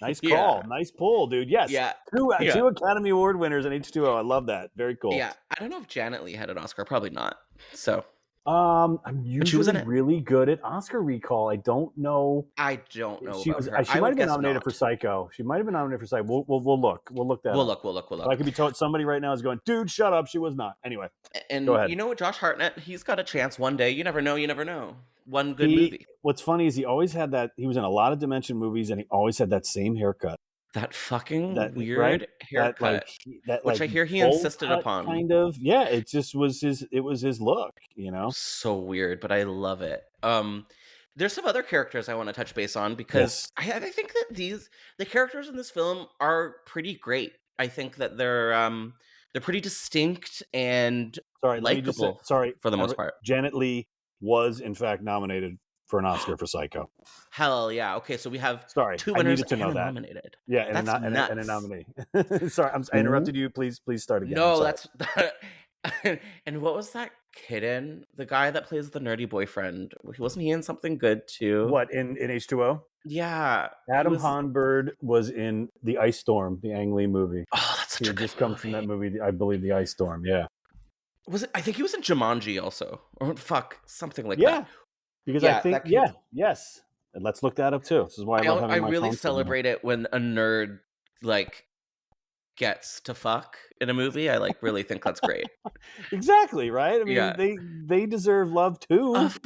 nice call. Nice pull, dude. Yes. Yeah. Two Academy Award winners in H2O. I love that. Very cool. Yeah. I don't know if Janet Leigh had an Oscar. Probably not. So. I'm usually really good at Oscar recall. I don't know. She might have been nominated for Psycho. She might have been nominated for Psycho. We'll look. We'll look that. We'll look. I could be told somebody right now is going, dude, shut up. She was not. Anyway. And go ahead. You know what, Josh Hartnett, he's got a chance one day. You never know. One good movie. What's funny is he always had that. He was in a lot of Dimension movies, and he always had that same haircut. That fucking weird haircut, that which I hear he insisted upon. Kind of, yeah. It just was his. It was his look, So weird, but I love it. There's some other characters I want to touch base on because I think that the characters in this film are pretty great. I think that they're pretty distinct and likable. For the most part. Janet Leigh was in fact nominated for an Oscar for Psycho. Hell yeah. Okay, so we have 2 winners I needed to know that. nominated. Yeah, and a nominee. Sorry, I interrupted you. Please start again. No, that's and what was that kid in? The guy that plays the nerdy boyfriend. Wasn't he in something good too? What, in H2O? Yeah. Adam Honberg was in The Ice Storm, the Ang Lee movie. Oh, that's such a good movie. He just comes from that movie, I believe, The Ice Storm, yeah. Was it? I think he was in Jumanji also. Or something like that. Yeah. Because I think, yes. And let's look that up too. This is why I really celebrate it when a nerd gets to fuck in a movie. I really think that's great. Exactly, right? I mean, they deserve love too. Of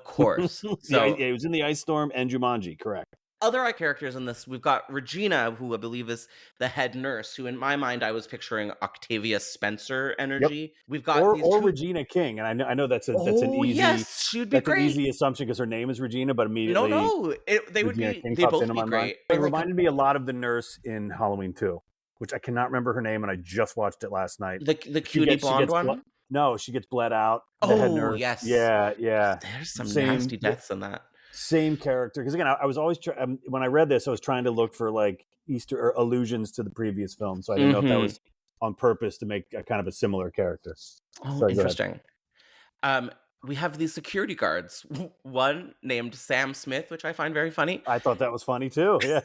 course. So he was in The Ice Storm and Jumanji, correct. Other eye characters in this, we've got Regina, who I believe is the head nurse, who in my mind I was picturing Octavia Spencer energy. Yep. We've got or Regina King, and I know that's an easy. Yes, she'd be great. An easy assumption because her name is Regina, but immediately they would be. They both be great. It reminded me a lot of the nurse in Halloween 2, which I cannot remember her name, and I just watched it last night. The cutie blonde one. No, she gets bled out. The head nurse. Yes. Yeah. There's some nasty deaths in that. Same character, because again, I was always when I read this, I was trying to look for like Easter or allusions to the previous film, so I didn't know if that was on purpose to make a kind of a similar character. Oh, interesting. We have these security guards. One named Sam Smith, which I find very funny. I thought that was funny too. Yeah,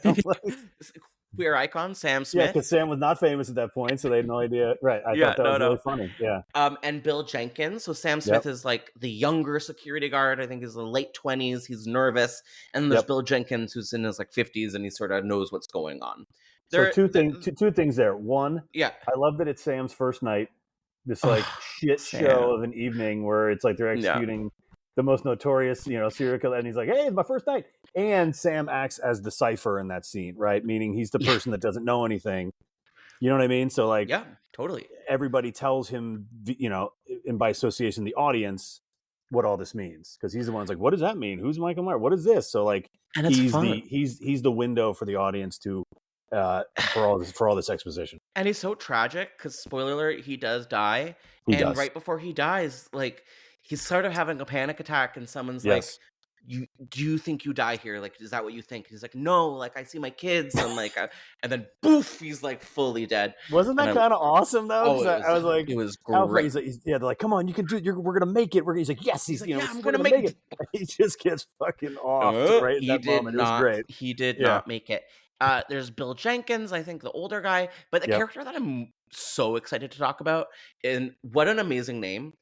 queer icon Sam Smith. Yeah, because Sam was not famous at that point, so they had no idea. Right? I thought that was really funny. Yeah. And Bill Jenkins. So Sam Smith is like the younger security guard. I think he's in the late 20s. He's nervous, and there's Bill Jenkins, who's in his 50s, and he sort of knows what's going on. So two things there. One, I love that it's Sam's first night. This shit show of an evening where it's like they're executing the most notorious, serial killer, and he's like, "Hey, it's my first night." And Sam acts as the cipher in that scene, right? Meaning he's the Yeah. person that doesn't know anything. You know what I mean? So like, Yeah, totally. everybody tells him, and by association, the audience, what all this means, because he's the one that's like, "What does that mean? Who's Michael Myers? What is this?" So like, And it's he's fun. he's the window for the audience to for all this exposition. And he's so tragic because, spoiler alert, he does die. He And does. right before he dies, like, he's sort of having a panic attack, and someone's like, Yes. Do you think you die here? Like, is that what you think? He's like, no, like, I see my kids, and like, and then poof, he's like fully dead. Wasn't And that kind of awesome though? oh, Because I was like, it was how funny. great. He's like, they're like, "Come on, you can do it. We're gonna make it." He's like, "Yes." He's like, yeah, I'm We're gonna gonna make make it. He just gets fucking off right in he that did moment. It was not. great. He did Yeah. not make it. There's Bill Jenkins, I think the older guy, but the Yep. character that I'm so excited to talk about, and what an amazing name,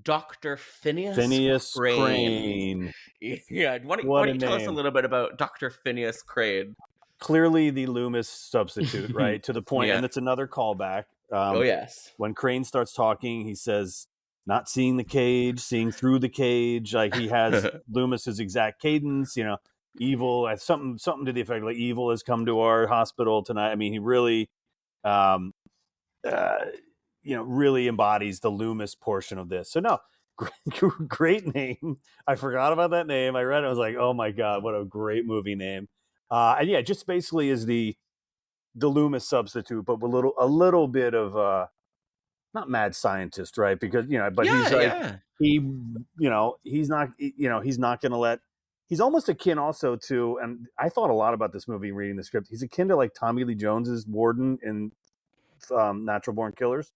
Dr. Phineas Crane. Crane. Yeah, why What don't a you tell us a name. little bit about Dr. Phineas Crane? Clearly the Loomis substitute, right? To the point, Yeah. and it's another callback. Oh yes. When Crane starts talking, he says, "Not seeing the cage, seeing through the cage." Like, he has Loomis's exact cadence. Evil, something to the effect like, "Evil has come to our hospital tonight." I mean, he really, um, really embodies the Loomis portion of this. So no, great name. I forgot about that name. I read it. I was like, oh my God, what a great movie name. And yeah, just basically is the Loomis substitute, but with a little bit of not mad scientist, right? Because but he's Yeah, like, yeah. he's not going to let. He's almost akin also to, and I thought a lot about this movie reading the script. He's akin to like Tommy Lee Jones's Warden in Natural Born Killers.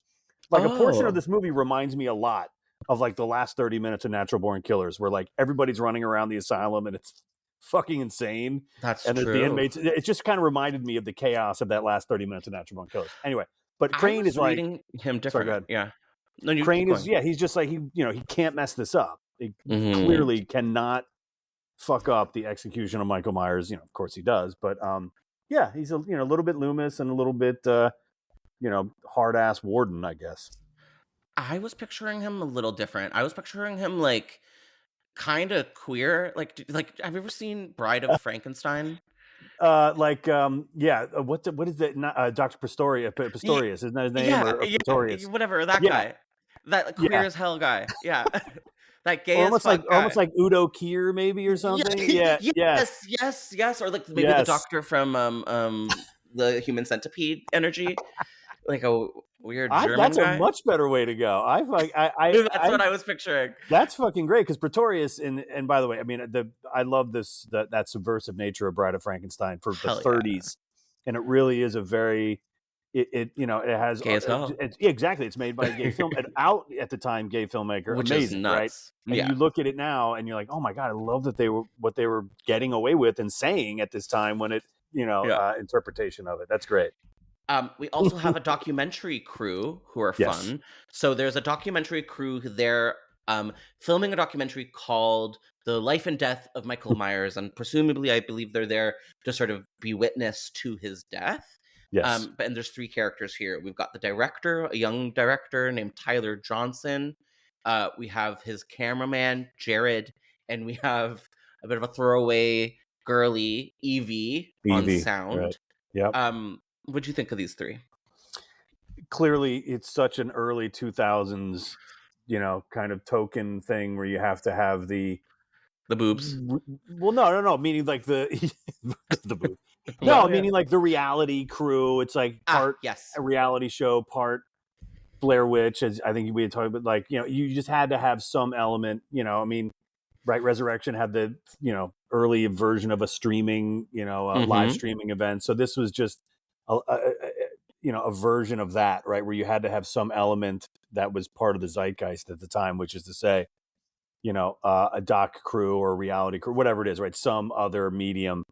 Like, a portion of Oh, this movie reminds me a lot of like the last 30 minutes of Natural Born Killers, where like everybody's running around the asylum and it's fucking insane. that's And the true. inmates, it just kind of reminded me of the chaos of that last 30 minutes of Natural Born Killers. Anyway, but I Crane was is like, reading him sorry, go different. ahead. Yeah. No, you keep Crane is, going. yeah, he's just like, he can't mess this up. He Mhm. clearly cannot fuck up the execution of Michael Myers. Of course he does, but yeah, he's a little bit Loomis and a little bit hard ass Warden, I guess. I was picturing him a little different. I was picturing him like kind of queer. Like, have you ever seen Bride of Frankenstein? Yeah, what is that? Dr. Pistorius, isn't that his name, Yeah, or yeah, Pistorius? whatever, that Yeah, guy. That like, queer yeah, as hell guy. Yeah. That gay or as fuck almost guy. like Udo Kier, maybe, or Yeah, something. Yeah, yes, yes, or like maybe the yes. doctor from the Human Centipede Energy, like a weird German That's a guy. much better way to go. That's what I was picturing. That's fucking great, because Pretorius, and by the way, I mean, I love that subversive nature of Bride of Frankenstein for the Hell yeah. 30s, and it really is a very it has Gay as hell. exactly, it's made by a gay film, and out at the time, gay filmmaker, Which is amazing, right? nuts. And Yeah. you look at it now, and you're like, oh my God, I love that what they were getting away with and saying at this time, when Yeah. interpretation of it. That's great. We also have a documentary crew who are Yes. fun. So there's a documentary crew who they're filming a documentary called The Life and Death of Michael Myers, and presumably I believe they're there to sort of be witness to his death. Yes. And there's three characters here. We've got the director, a young director named Tyler Johnson. We have his cameraman, Jared, and we have a bit of a throwaway girly, Evie, on Evie, right? sound. Yep. What'd you think of these three? Clearly, it's such an early 2000s, kind of token thing where you have to have the boobs. Well, no, meaning like the the boob. No, Well, yeah. meaning like the reality crew. It's like part yes. a reality show, part Blair Witch, as I think we had talked about. Like, you just had to have some element. I mean, right? Resurrection had the early version of a streaming, live streaming event. So this was just a version of that, right? Where you had to have some element that was part of the zeitgeist at the time, which is to say, a doc crew or a reality crew, whatever it is, right? Some other medium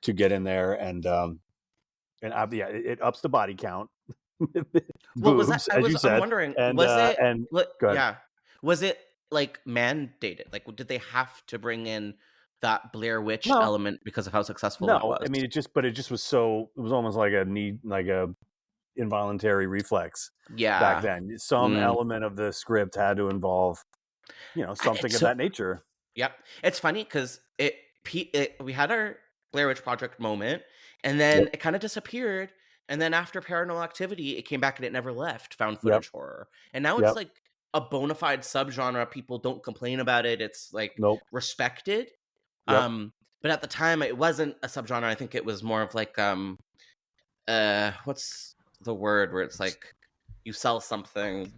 to get in there, and yeah, it ups the body count. What was that? Boobs, as you I'm said, wondering, and was it? go ahead. Yeah, was it like mandated? Like, did they have to bring in that Blair Witch No, element because of how successful it no. was? I mean, it just was so. It was almost like a involuntary reflex Yeah. back then. Some element of the script had to involve, something of that nature. Yep. It's funny because we had our Blair Witch Project moment, and then Yep. it kind of disappeared. And then after Paranormal Activity, it came back and it never left. Found Yep. footage horror, and now it's Yep. like a bona fide subgenre. People don't complain about it. It's like Nope. respected. Yep. But at the time, it wasn't a subgenre. I think it was more of like what's the word where it's like you sell something.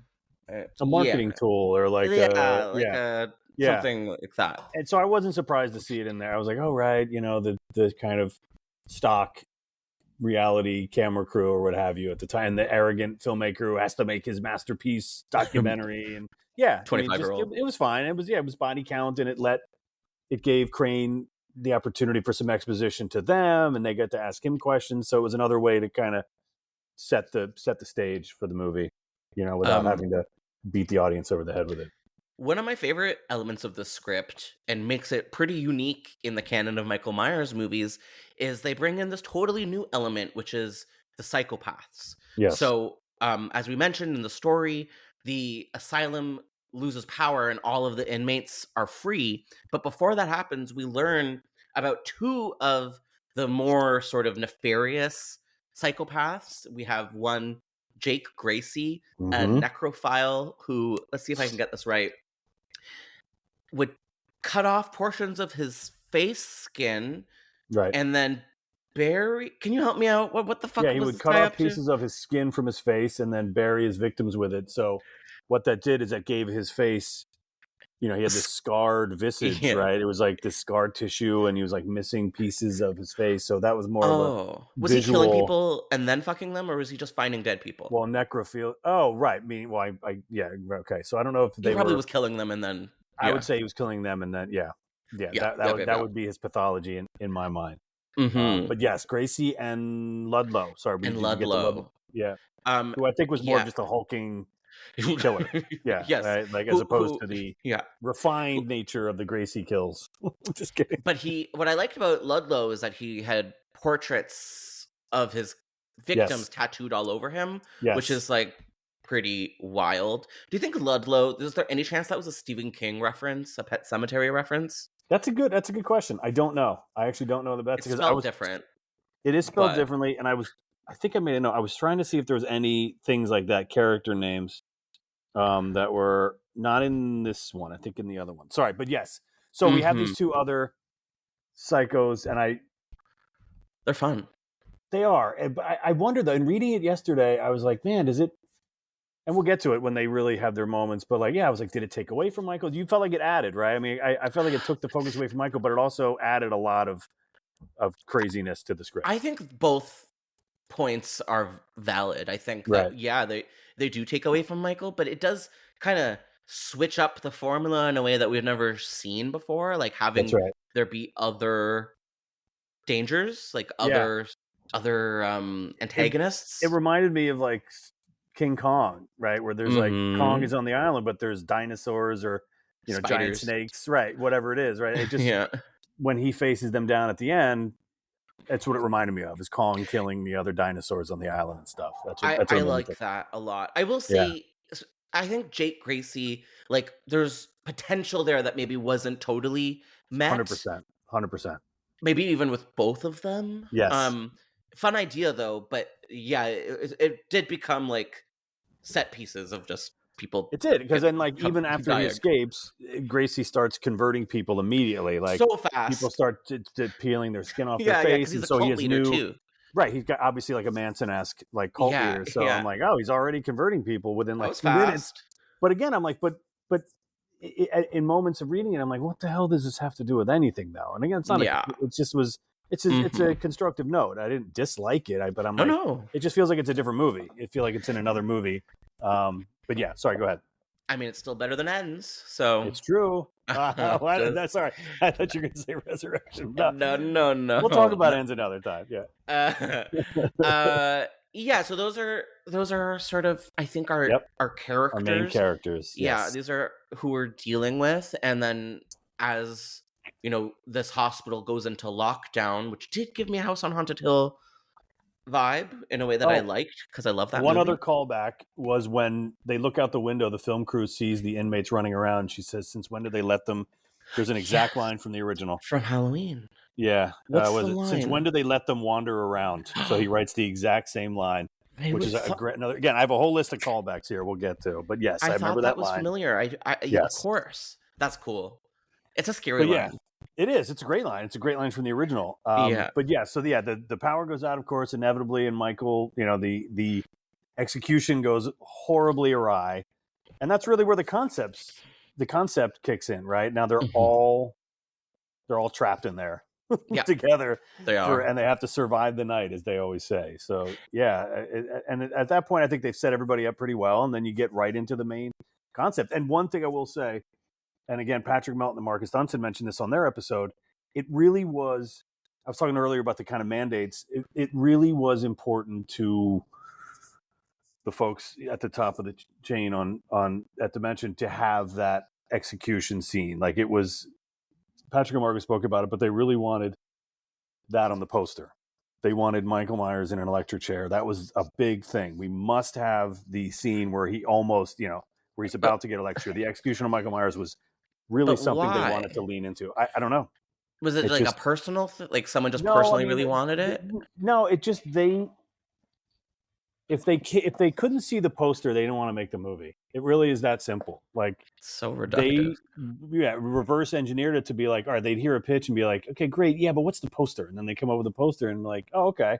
A marketing tool or like Yeah, like yeah. something like that. And so I wasn't surprised to see it in there. I was like, oh, right, the kind of stock reality camera crew or what have you at the time, the arrogant filmmaker who has to make his masterpiece documentary. And yeah, I mean, 25-year-old. it was fine. It was body count, and it gave Crane the opportunity for some exposition to them, and they got to ask him questions. So it was another way to kind of set the stage for the movie, without having to beat the audience over the head with it. One of my favorite elements of the script, and makes it pretty unique in the canon of Michael Myers movies, is they bring in this totally new element, which is the psychopaths. Yes. So, as we mentioned in the story, the asylum loses power and all of the inmates are free. But before that happens, we learn about two of the more sort of nefarious psychopaths. We have one, Jake Gracie, a necrophile who, let's see if I can get this right, would cut off portions of his face skin, right, and then bury. Can you help me out? What the fuck? Yeah, he was would this cut guy off up to? pieces of his skin from his face and then bury his victims with it. So what that did is that gave his face, he had this scarred visage, Yeah. right? It was like this scarred tissue, and he was like missing pieces of his face. So that was more of a Was visual. he killing people and then fucking them, or was he just finding dead people? Well, necrophile. Oh, right. Meaning, well, yeah, okay. So I don't know if He probably was killing them and then. I would say he was killing them, and then that would be his pathology in my mind. Mm-hmm. But yes, Gracie and Ludlow. Sorry, and Ludlow. Yeah. Who I think was more just a hulking killer. Yeah. Yes. Right? Like as opposed to the refined nature of the Gracie kills. Just kidding. But what I liked about Ludlow is that he had portraits of his victims tattooed all over him, which is like pretty wild. Do you think Ludlow, is there any chance that was a Stephen King reference, a Pet Sematary reference? That's a good question. I don't know. I actually don't know the best. It's spelled different. It is spelled differently, and I think I made a note. I was trying to see if there was any things like that, character names, that were not in this one. I think in the other one. Sorry, but yes. So we have these two other psychos, and they're fun. They are. But I wonder though, in reading it yesterday, I was like, man, does it? And we'll get to it when they really have their moments. But I was like, did it take away from Michael? You felt like it added, right? I mean, I felt like it took the focus away from Michael, but it also added a lot of craziness to the script. I think both points are valid. I think that they do take away from Michael, but it does kind of switch up the formula in a way that we've never seen before, like having there be other dangers, like other antagonists. It reminded me of like King Kong, right? Where there's like Kong is on the island, but there's dinosaurs or Spiders. Giant snakes, right? Whatever it is, right? It just when he faces them down at the end, that's what it reminded me of, is Kong killing the other dinosaurs on the island and stuff. That's I like that a lot. I will say, I think Jake Gracie, like, there's potential there that maybe wasn't totally met. 100%. Maybe even with both of them. Yes. Fun idea though, but yeah, it did become like set pieces of just people. It did, because then like even after he escapes, Gracie starts converting people immediately. Like so fast, people start to peeling their skin off their face, he's and a so cult he has leader too. Right, he's got obviously like a Manson-esque like cult leader. So I'm like, oh, he's already converting people within like 2 minutes. But again, I'm like, but in moments of reading it, I'm like, what the hell does this have to do with anything though? And again, it's not. It's a constructive note. I didn't dislike it, but I'm it just feels like it's a different movie. It feels like it's in another movie. But yeah, sorry, go ahead. I mean, it's still better than Ends, so it's true. Sorry, I thought you were going to say Resurrection. No. We'll talk about Ends another time. Yeah. So those are sort of, I think, our characters, our main characters. Yeah, these are who we're dealing with, and then as this hospital goes into lockdown, which did give me a House on Haunted Hill vibe in a way that I liked, because I love that One movie. other callback was when they look out the window, the film crew sees the inmates running around. She says, since when did they let them There's an exact line from the original. From Halloween. Yeah. What's Was the it? line? Since when do they let them wander around? So he writes the exact same line, I which was is a great. Another again, I have a whole list of callbacks here. We'll get to, but yes, I I remember thought that that was line. familiar. Of Yes. course. That's cool. It's a scary But yeah, line. it is. It's a great line. It's a great line from the original. Yeah. But yeah, so yeah, the power goes out, of course, inevitably, and Michael, the execution goes horribly awry, and that's really where the concept kicks in. Right now, they're all trapped in there together. They are, and they have to survive the night, as they always say. So yeah, and at that point, I think they've set everybody up pretty well, and then you get right into the main concept. And one thing I will say. And again, Patrick Melton and Marcus Dunson mentioned this on their episode. It really was, I was talking earlier about the kind of mandates. It really was important to the folks at the top of the chain at Dimension to have that execution scene. Like it was, Patrick and Marcus spoke about it, but they really wanted that on the poster. They wanted Michael Myers in an electric chair. That was a big thing. We must have the scene where he almost, where he's about to get electrocuted. The execution of Michael Myers was really something they wanted to lean into. I don't know. Was it like just a personal thing? Like someone just really wanted it? No, it just if they couldn't see the poster, they didn't want to make the movie. It really is that simple. Like so reductive. They reverse engineered it to be like, all right, they'd hear a pitch and be like, okay, great, yeah, but what's the poster? And then they come up with a poster and like, oh, okay,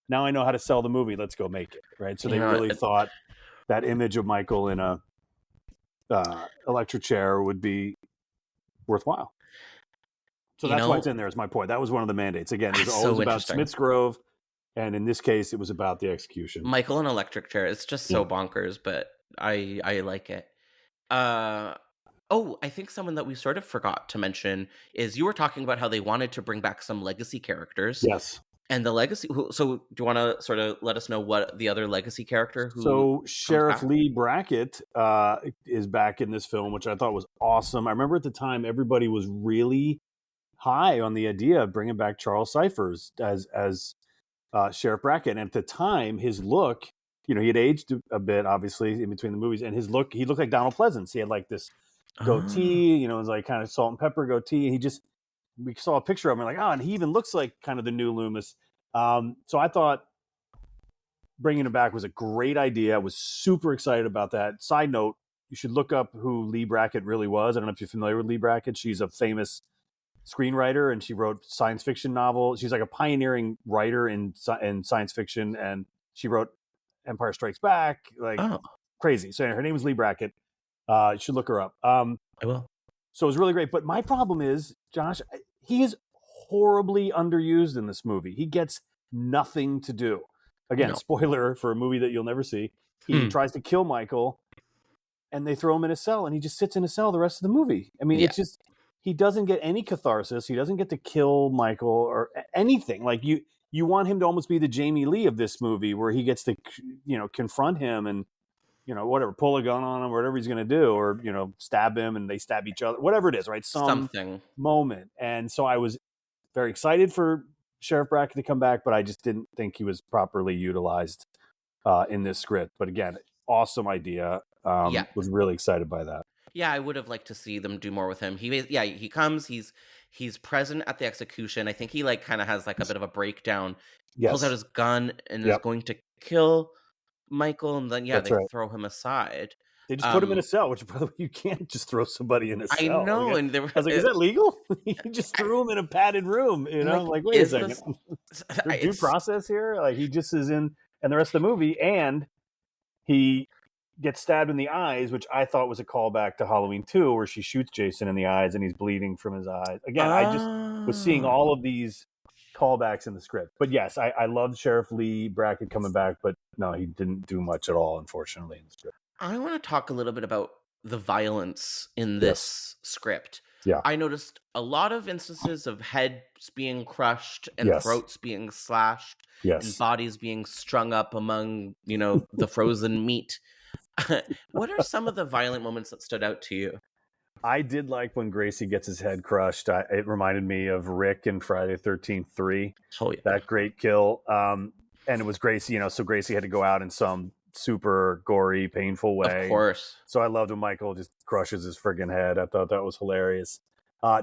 now I know how to sell the movie. Let's go make it. Right. So they really thought that image of Michael in a electric chair would be worthwhile. So that's why it's in there, is my point. That was one of the mandates. Again, it was always about Smith's Grove, and in this case, it was about the execution. Michael in electric chair. It's just so bonkers, but I like it. I think someone that we sort of forgot to mention is you were talking about how they wanted to bring back some legacy characters. Yes. And the legacy. So, do you want to sort of let us know what the other legacy character? So, Sheriff Lee Brackett is back in this film, which I thought was awesome. I remember at the time everybody was really high on the idea of bringing back Charles Cyphers as Sheriff Brackett. And at the time, his look, he had aged a bit, obviously, in between the movies, and he looked like Donald Pleasance. He had like this goatee, it was like kind of salt and pepper goatee, and we saw a picture of him, and and he even looks like kind of the new Loomis. So I thought bringing him back was a great idea. I was super excited about that. Side note, you should look up who Lee Brackett really was. I don't know if you're familiar with Lee Brackett. She's a famous screenwriter, and she wrote science fiction novels. She's like a pioneering writer in science fiction, and she wrote Empire Strikes Back, crazy. So her name is Lee Brackett. You should look her up. I will. So it was really great. But my problem is, Josh, he is horribly underused in this movie. He gets nothing to do. Again, spoiler for a movie that you'll never see. He tries to kill Michael, and they throw him in a cell, and he just sits in a cell the rest of the movie. I mean, it's just, he doesn't get any catharsis. He doesn't get to kill Michael or anything. Like you want him to almost be the Jamie Lee of this movie, where he gets to, confront him and, whatever, pull a gun on him, or whatever he's going to do, or, stab him and they stab each other, whatever it is, right? Something moment. And so I was very excited for Sheriff Brackett to come back, but I just didn't think he was properly utilized in this script. But again, awesome idea. Was really excited by that. Yeah, I would have liked to see them do more with him. He comes, he's present at the execution. I think he kind of has a bit of a breakdown. He pulls out his gun and is going to kill Michael, and then they throw him aside. They just put him in a cell, which, by the way, you can't just throw somebody in a cell. I know, and I was like, is that legal? You just threw him in a padded room, wait a second. There's due process here? He just is in, and the rest of the movie, and he gets stabbed in the eyes, which I thought was a callback to Halloween 2, where she shoots Jason in the eyes and he's bleeding from his eyes. Again, I just was seeing all of these callbacks in the script. But yes, I loved Sheriff Lee Brackett coming back, but no, he didn't do much at all, unfortunately, in the script. I want to talk a little bit about the violence in this script. Yeah. I noticed a lot of instances of heads being crushed and throats being slashed and bodies being strung up among, the frozen meat. What are some of the violent moments that stood out to you? I did like when Gracie gets his head crushed. It reminded me of Rick in Friday the 13th 3. Oh, yeah. That great kill. And it was Gracie, so Gracie had to go out in some super gory, painful way. Of course. So I loved when Michael just crushes his friggin' head. I thought that was hilarious.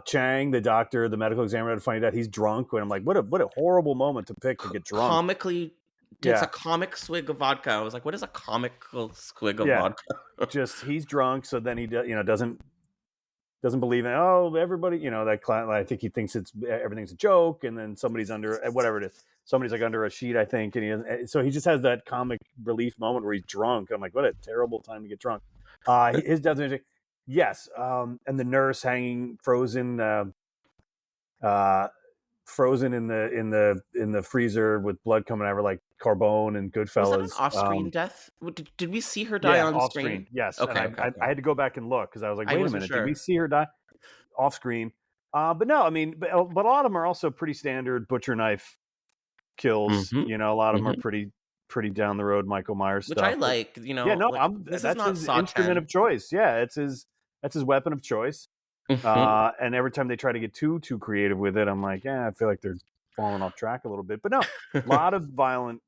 Chang, the doctor, the medical examiner, had a funny dad. He's drunk. And I'm like, what a horrible moment to pick to get drunk. Comically takes a comic swig of vodka. I was like, what is a comical swig of vodka? Just he's drunk, so then he doesn't believe in everybody, that client. I think he thinks everything's a joke, and then somebody's under whatever it is. Somebody's like under a sheet, I think, and so he just has that comic relief moment where he's drunk. I'm like, what a terrible time to get drunk. His death music, yes, and the nurse hanging frozen in the freezer with blood coming out of her, like Carbone and Goodfellas. Was that an off-screen death? Did we see her die on screen? Yes. Okay, I had to go back and look because I was like, wait a minute, did we see her die off screen? But no, I mean, but a lot of them are also pretty standard butcher knife kills. A lot of them are pretty down the road Michael Myers stuff. Which I like. That's his instrument of choice. Yeah, that's his weapon of choice. And every time they try to get too creative with it, I'm like, I feel like they're falling off track a little bit. But no, a lot of violent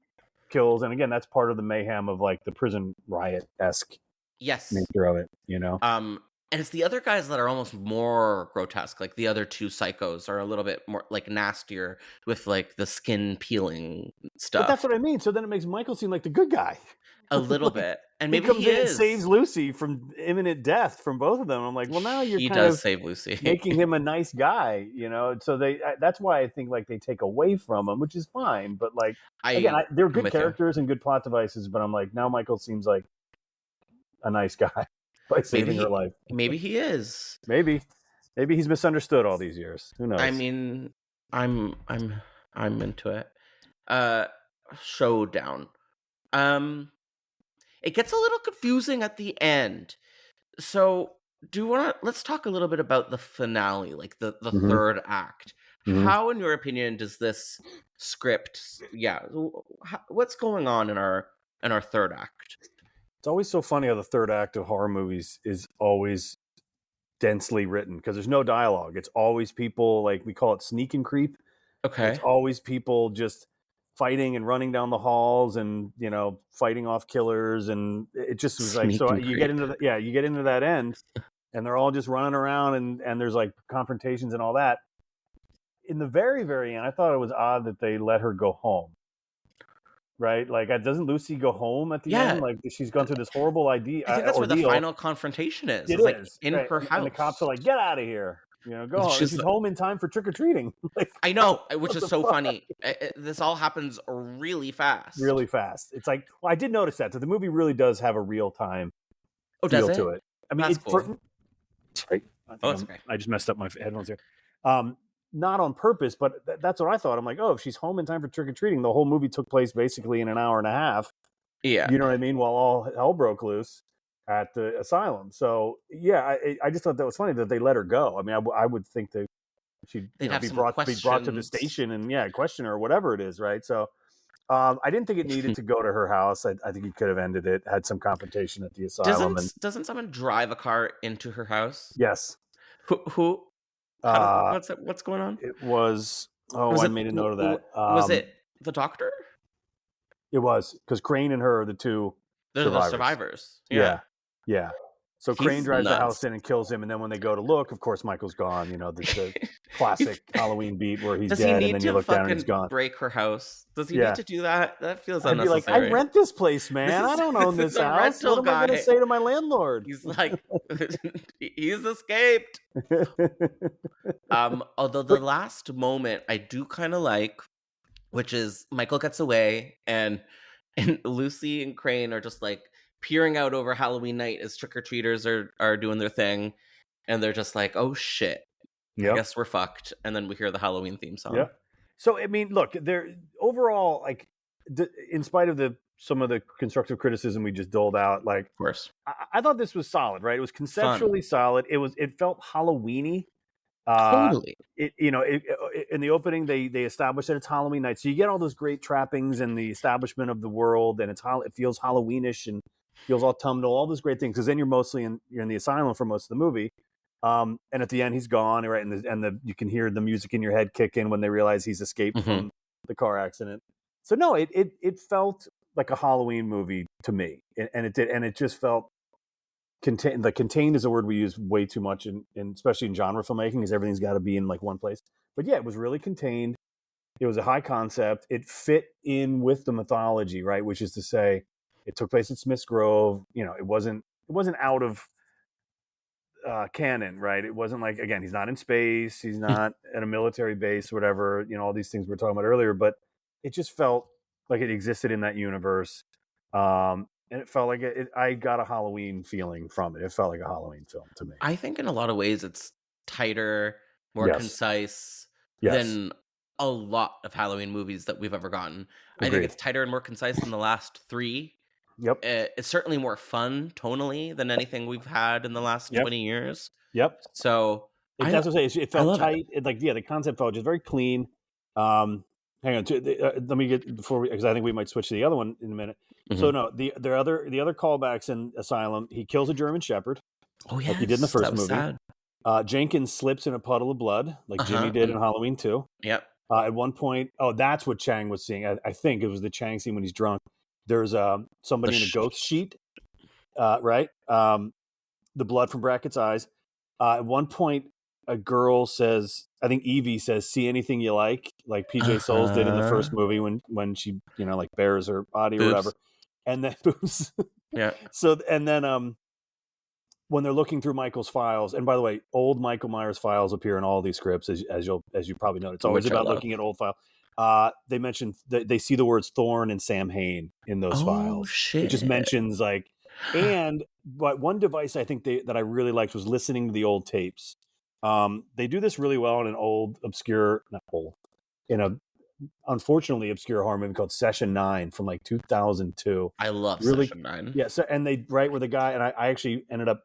kills, and again, that's part of the mayhem of like the prison riot-esque nature of it. And it's the other guys that are almost more grotesque. Like the other two psychos are a little bit more like nastier with like the skin peeling stuff. But that's what I mean. So then it makes Michael seem like the good guy. A little bit. And maybe he comes in and saves Lucy from imminent death from both of them. I'm like, well, now you're save Lucy, making him a nice guy, So that's why I think like they take away from him, which is fine. But like they're good characters and good plot devices. But I'm like, now Michael seems like a nice guy by saving her life. Maybe he is. Maybe he's misunderstood all these years. Who knows? I mean, I'm into it. Showdown. It gets a little confusing at the end. So let's talk a little bit about the finale, like the third act. How, in your opinion, does this script, what's going on in our third act? It's always so funny how the third act of horror movies is always densely written because there's no dialogue. It's always people, like we call it sneak and creep. Okay. It's always people just fighting and running down the halls and fighting off killers, and it just was like, so you get into that end and they're all just running around and there's like confrontations and all that. In the very, very end, I thought it was odd that they let her go home. Right? Like, doesn't Lucy go home at the end? Like, she's gone through this horrible idea. I think that's where the final confrontation is. It's like in her house. And the cops are like, get out of here. Go home. She's home in time for trick-or-treating. I know, which is so funny. This all happens really fast. Really fast. It's like, I did notice that. So the movie really does have a real-time feel to it. I mean, that's cool. Okay. I just messed up my headphones here. Not on purpose, but that's what I thought. I'm like, if she's home in time for trick-or-treating, the whole movie took place basically in an hour and a half. Yeah. You know what I mean? While all hell broke loose at the asylum. So I just thought that was funny that they let her go. I mean, I would think that she'd be brought to the station and question her or whatever it is, right? So I didn't think it needed to go to her house. I think he could have ended it, had some confrontation at the asylum. Doesn't someone drive a car into her house? Yes. Who? What's going on? It was. I made a note of that. Was it the doctor? It was, because Crane and her are the two. They're the survivors. Yeah. So Crane drives the house in and kills him, and then when they go to look, of course, Michael's gone. The classic Halloween beat where he's dead, and then you look down and he's gone. Break her house? Does he need to do that? That feels unnecessary. I'd be like, I rent this place, man. I don't own this house. What am I going to say to my landlord? He's like, he's escaped. Although the last moment I do kind of like, which is Michael gets away, and Lucy and Crane are just like peering out over Halloween night as trick-or-treaters are doing their thing, and they're just like, oh shit, I guess we're fucked. And then we hear the Halloween theme song. Yeah. So I mean, look, they're overall, like, in spite of some of the constructive criticism we just doled out, like, of course, I thought this was solid, right? It was conceptually solid. It felt Halloween-y. Totally. In the opening, they establish that it's Halloween night, so you get all those great trappings and the establishment of the world, and it feels Halloweenish and feels autumnal, all those great things. Because then you're in the asylum for most of the movie, and at the end he's gone, right? And you can hear the music in your head kick in when they realize he's escaped from the car accident. So no, it felt like a Halloween movie to me, and it did, and it just felt contained is a word we use way too much in especially in genre filmmaking, because everything's got to be in like one place. But yeah, it was really contained. It was a high concept. It fit in with the mythology, right? Which is to say, it took place at Smith's Grove. You know, it wasn't out of canon, right? It wasn't like, again, he's not in space, he's not at a military base or whatever. You know, all these things we were talking about earlier, but it just felt like it existed in that universe. And it felt like I got a Halloween feeling from it. It felt like a Halloween film to me. I think in a lot of ways it's tighter, more Yes. concise Yes. than a lot of Halloween movies that we've ever gotten. I think Agreed. it's tighter and more concise than the last three. Yep. It's certainly more fun tonally than anything we've had in the last Yep. 20 years. Yep. So That's what I say. It felt love tight. The concept felt just very clean. Hang on, let me get because I think we might switch to the other one in a minute. So no, the other callbacks in Asylum, he kills a German Shepherd. Oh yeah, like he did in the first that was movie. sad. Jenkins slips in a puddle of blood, like Jimmy did in Halloween 2. Yep. At one point, that's what Chang was seeing. I think it was the Chang scene when he's drunk. There's somebody in a goat sheet, right? The blood from Brackett's eyes. At one point, a girl says, I think Evie says, "See anything you like PJ Souls did in the first movie when she, like bares her body or whatever." And then boobs. Yeah. So, and then when they're looking through Michael's files, and by the way, old Michael Myers files appear in all these scripts, as you probably know. It's always about looking at old files. They mentioned they see the words Thorne and Sam Hain in those files. Shit. It just mentions but one device I think that I really liked was listening to the old tapes. They do this really well in an old, obscure, in a unfortunately obscure horror movie called Session 9 from like 2002. I love really, Session 9. Yeah, so, and they write with a guy, and I actually ended up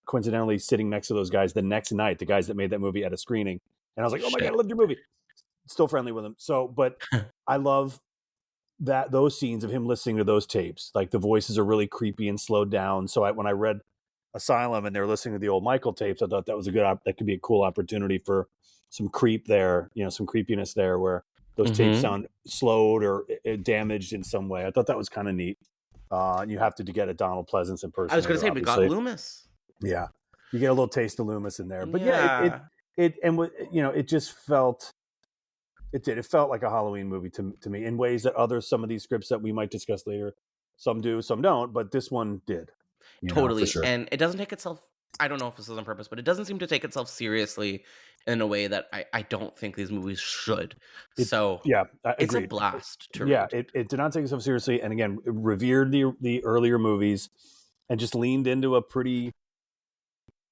coincidentally sitting next to those guys the next night, the guys that made that movie at a screening. And I was like, oh my God, I loved your movie. Still friendly with them. So, but I love those scenes of him listening to those tapes. Like the voices are really creepy and slowed down. So when I read Asylum and they're listening to the old Michael tapes, I thought that was that could be a cool opportunity for some creep there, some creepiness there where those tapes sound slowed or damaged in some way. I thought that was kind of neat. And you have to get a Donald Pleasance impersonator. I was going to say, we got Loomis. Yeah. You get a little taste of Loomis in there. But it just felt, it felt like a Halloween movie to me in ways that some of these scripts that we might discuss later, some do, some don't, but this one did. Totally. For sure. And it doesn't take itself, I don't know if this is on purpose, but it doesn't seem to take itself seriously in a way that I don't think these movies should. It's a blast to read. It did not take itself seriously. And again, it revered the earlier movies and just leaned into a pretty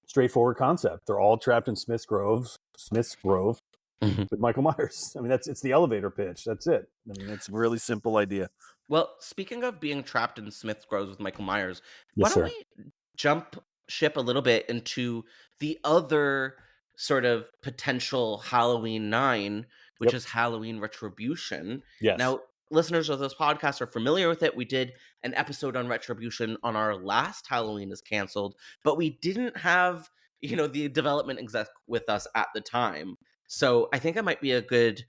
straightforward concept. They're all trapped in Smith's Grove with Michael Myers. I mean, it's the elevator pitch. That's it. I mean, it's a really simple idea. Well, speaking of being trapped in Smith's Grove with Michael Myers, why don't we jump ship a little bit into the other sort of potential Halloween 9, which is Halloween Retribution. Yes. Now, listeners of this podcast are familiar with it. We did an episode on Retribution on our last Halloween is Canceled, but we didn't have, the development exec with us at the time. So I think it might be a good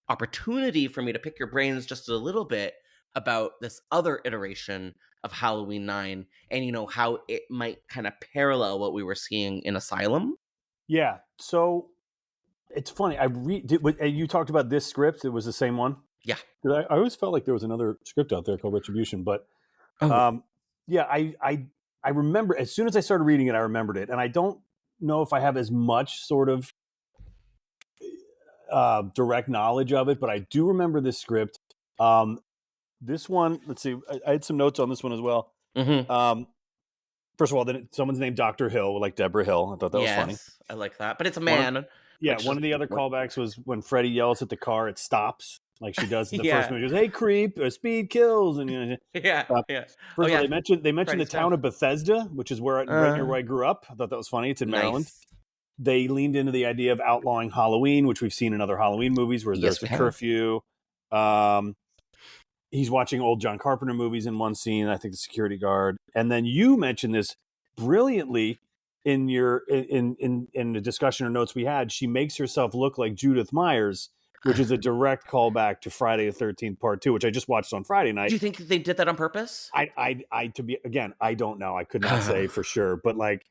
opportunity for me to pick your brains just a little bit about this other iteration of Halloween 9 and, how it might kind of parallel what we were seeing in Asylum. Yeah. So it's funny. You talked about this script. It was the same one. Yeah. I always felt like there was another script out there called Retribution, but I remember as soon as I started reading it, I remembered it. And I don't know if I have as much sort of direct knowledge of it, but I do remember this script. This one, let's see, I had some notes on this one as well. First of all, someone's named Dr. Hill, like Deborah Hill. I thought that was funny. I like that, but it's a man. One of the other callbacks was when Freddy yells at the car, it stops, like she does in the first movie. She goes, "Hey, creep! Speed kills!" And First of all, they mentioned the town of Bethesda, which is right near where I grew up. I thought that was funny. It's in Maryland. They leaned into the idea of outlawing Halloween, which we've seen in other Halloween movies, where there's a curfew. He's watching old John Carpenter movies in one scene. I think the security guard, and then you mentioned this brilliantly in your in the discussion or notes we had. She makes herself look like Judith Myers, which is a direct callback to Friday the 13th Part 2, which I just watched on Friday night. Do you think they did that on purpose? I don't know. I could not say for sure, but like,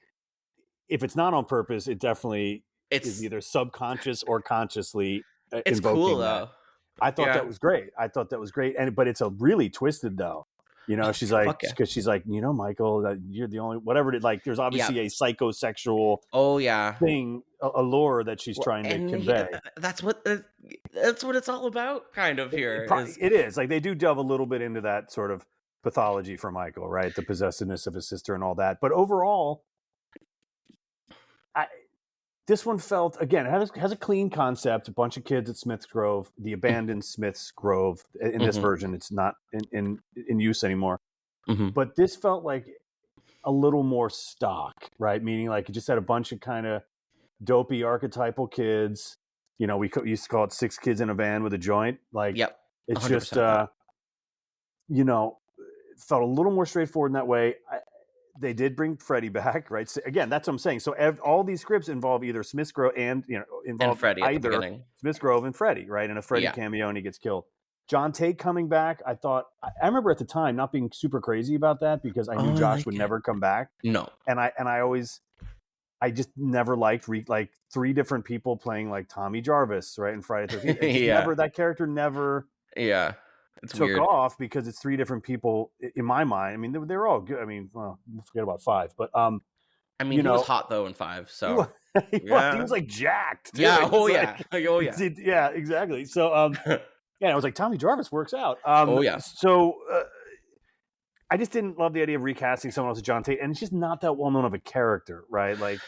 if it's not on purpose, it definitely is either subconscious or consciously it's invoking cool, that. though. I thought that was great. But it's a really twisted though. You know, she's like, because she's like, you know, Michael, you're the only whatever. Like, there's obviously a psychosexual thing, a lure that she's trying to convey. That's what it's all about, kind of here. It is like they do delve a little bit into that sort of pathology for Michael, right? The possessiveness of his sister and all that. But overall, this one felt, again, it has a clean concept. A bunch of kids at Smith's Grove, the abandoned Smith's Grove. In this version, it's not in use anymore. But this felt like a little more stock, right? Meaning like it just had a bunch of kind of dopey archetypal kids. You know, we used to call it 6 kids in a van with a joint. Like, it's just, you know, felt a little more straightforward in that way. They did bring Freddie back, right? So again, that's what I'm saying. So all these scripts involve either Smith's Grove and Freddie either Smith's Grove and Freddie, right? And a Freddie cameo and he gets killed. John Tate coming back, I thought, I remember at the time not being super crazy about that because I knew Josh would never come back. No, and I just never liked 3 different people playing like Tommy Jarvis, right? In Friday the 13th. That character never. Yeah. It's took weird. Off because it's 3 different people in my mind. I mean, they're all good. I mean, well, forget about 5, but I mean, he was hot though in 5, so he was like jacked. Too. Yeah. Yeah, exactly. So, yeah, I was like, Tommy Jarvis works out. So, I just didn't love the idea of recasting someone else as John Tate, and it's just not that well known of a character, right? Like,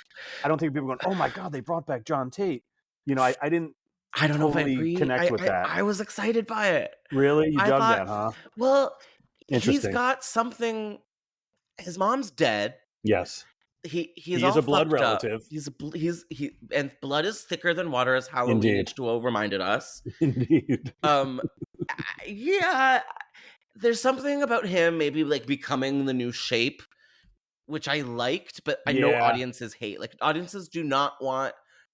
I don't think people are going, oh my god, they brought back John Tate. You know, I didn't. I don't know if I agree. Connect with that. I was excited by it. Really? You dug that, huh? Well, he's got something. His mom's dead. Yes. He is a blood relative. And blood is thicker than water, as Halloween H2O reminded us. Indeed. Yeah. There's something about him maybe like becoming the new Shape, which I liked, but I know audiences hate. Like, audiences do not want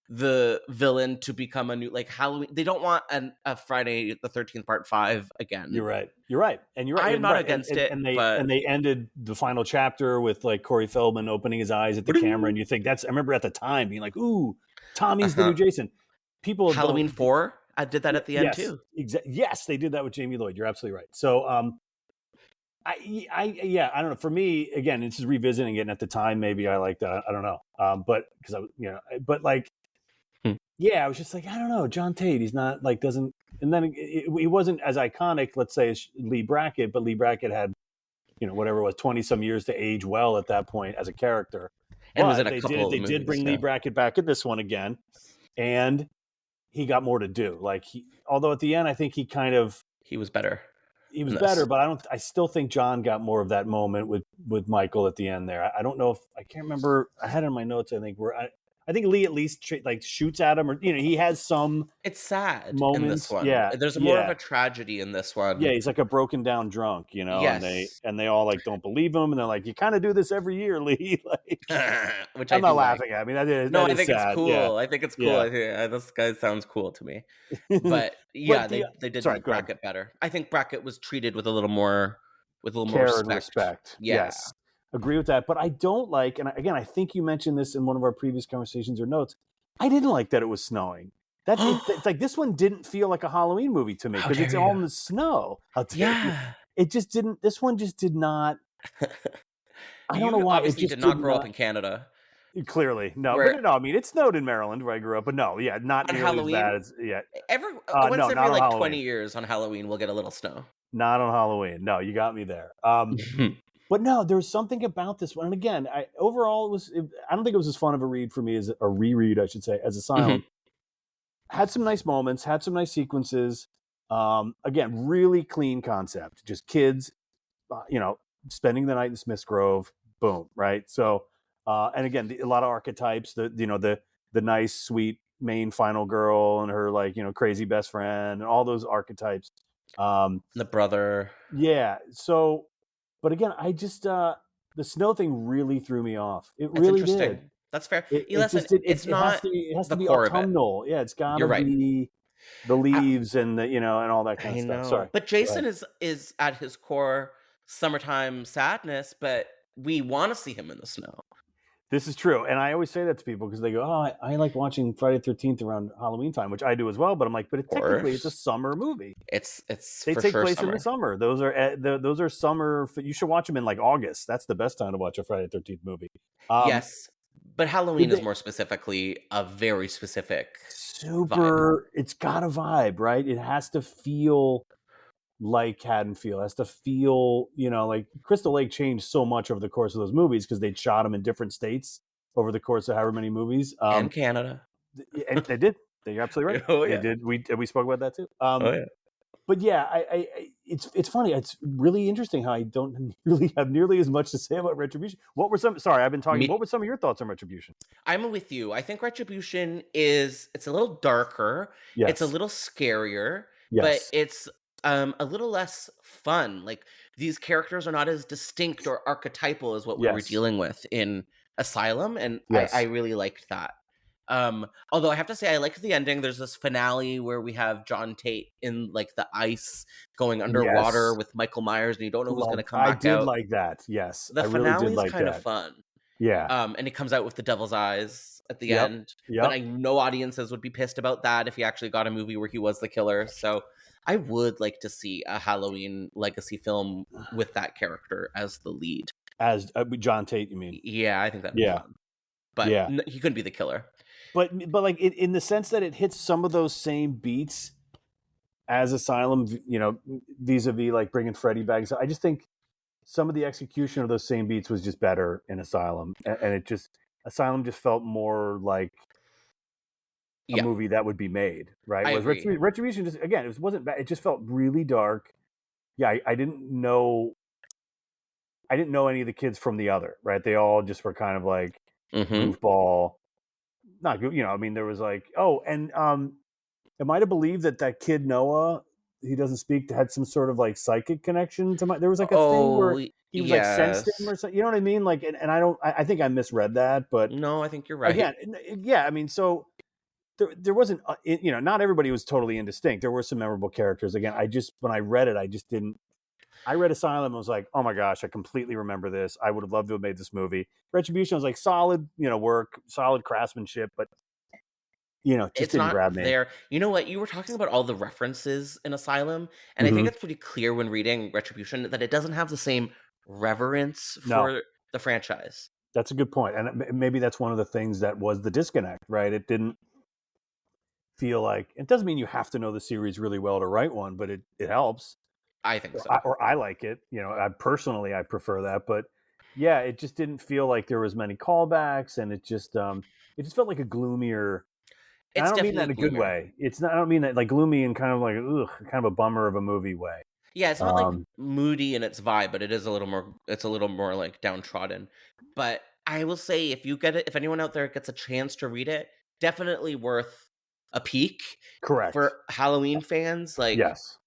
the villain to become a new, like, Halloween. They don't want a Friday the 13th Part 5 again. You're right. And you're right. I'm not against it. And they ended the final chapter with like Corey Feldman opening his eyes at the camera, and you think I remember at the time being like, ooh, Tommy's the new Jason. People Halloween 4 I did that at the end too. Yes, they did that with Jamie Lloyd. You're absolutely right. So I don't know. For me, again, this is revisiting it, and at the time maybe I liked that. I don't know. But because I was just like, I don't know, John Tate, he's not like, doesn't, and then he wasn't as iconic, let's say, as Lee Brackett, but Lee Brackett had, whatever it was, 20 some years to age well at that point as a character. And was in a couple they did bring Lee Brackett back in this one again, and he got more to do. Like, although at the end, I think he was better. He was better, but I still think John got more of that moment with Michael at the end there. I don't know if, I can't remember, I had it in my notes, I think, where I think Lee at least shoots at him, or he has some. It's sad moments in this one. Yeah, there's more of a tragedy in this one. Yeah, he's like a broken down drunk, Yes. and they all like don't believe him, and they're like, "You kind of do this every year, Lee." Which I'm not laughing at. I mean, I think sad. It's cool. Yeah. I think it's cool. I think this guy sounds cool to me. But they did make Brackett better. I think Brackett was treated with a little more care respect. And respect. Yeah. Yes. Agree with that, but I don't like, and again, I think you mentioned this in one of our previous conversations or notes. I didn't like that it was snowing. It's like this one didn't feel like a Halloween movie to me because it's all in the snow. It just didn't. This one just did not. I don't know why. Obviously, did not grow up in Canada. Clearly, no. But no, I mean, it snowed in Maryland where I grew up, but no, not on nearly Halloween. As bad as Once every 20 years on Halloween, we'll get a little snow. Not on Halloween. No, you got me there. But no, there was something about this one. And again, overall, I don't think it was as fun of a read for me as a reread, I should say, as Asylum. Had some nice moments, had some nice sequences. Again, really clean concept. Just kids, spending the night in Smith's Grove. Boom, right? So, and again, a lot of archetypes. The nice, sweet main final girl and her crazy best friend and all those archetypes. The brother. Yeah. So. But again, I just the snow thing really threw me off. It That's really interesting. did. It has to be autumnal. Yeah, it's got to be. You're right. the I, leaves and the, and all that kind I of stuff. know, Sorry. but Go Jason ahead. is at his core summertime sadness, but we want to see him in the snow. This is true. And I always say that to people because they go, oh, I like watching Friday the 13th around Halloween time, which I do as well. But I'm like, but technically it's a Course. summer movie. It's They for take sure place in the summer. summer. Those are summer. You should watch them in like August. That's the best time to watch a Friday the 13th movie. Yes, but Did Halloween is they more specifically a very specific vibe. super? It's got a vibe, right? It has to feel like Haddonfield. It has to feel, like Crystal Lake changed so much over the course of those movies because they'd shot them in different states over the course of however many movies. And Canada. And they did. You're absolutely right. Oh They yeah. did. We spoke about that too. Oh yeah. But yeah, it's funny. It's really interesting how I don't really have nearly as much to say about Retribution. What were some? Sorry, I've been talking. What were some of your thoughts on Retribution? I'm with you. I think Retribution it's a little darker. It's a Yes. little scarier, but Yes. it's a little less fun. Like these characters are not as distinct or archetypal as what we were Yes. dealing with in Asylum, and I Yes. really liked that. Although I have to say I liked the ending. There's this finale where we have John Tate in like the ice going underwater Yes. with Michael Myers, and you don't know who's going to come I back did out. like that. Yes, The I really finale did is like kind of that. fun. Yeah. And he comes out with the devil's eyes at the Yep. end. Yep. But I know audiences would be pissed about that if he actually got a movie where he was the killer. So I would like to see a Halloween legacy film with that character as the lead. As John Tate, you mean? Yeah, I think that'd be fun. But Yeah. he couldn't be the killer. But like in the sense that it hits some of those same beats as Asylum, vis-a-vis like bringing Freddy back. So I just think some of the execution of those same beats was just better in Asylum, and Asylum just felt more like a movie that would be made, right? I agree. Retribution just, again, it wasn't bad. It just felt really dark. Yeah, I didn't know any of the kids from the other, right? They all just were kind of like goofball. Not good, I mean, there was like, and am I to believe that kid Noah, he doesn't speak, had some sort of like psychic connection to there was like a thing where he was like sensed him or something, you know what I mean? Like, and I think I misread that, but no, I think you're right. Again, yeah, I mean, so there wasn't, not everybody was totally indistinct. There were some memorable characters. Again, when I read it, I read Asylum and was like, oh my gosh, I completely remember this. I would have loved to have made this movie. Retribution was like solid, work, solid craftsmanship, but just didn't grab me. There. You know what? You were talking about all the references in Asylum, and I think it's pretty clear when reading Retribution that it doesn't have the same reverence for the franchise. That's a good point. And maybe that's one of the things that was the disconnect, right? It didn't feel like, it doesn't mean you have to know the series really well to write one, but it helps. I think so. Or I like it. I personally prefer that, but yeah, it just didn't feel like there was many callbacks, and it just felt like a gloomier. I don't mean that in a good way. It's not. I don't mean that like gloomy and kind of like kind of a bummer of a movie way. Yeah, it's not like moody in its vibe, but it is a little more. It's a little more like downtrodden. But I will say, if anyone out there gets a chance to read it, definitely worth a peek. Correct. For Halloween fans, like yes,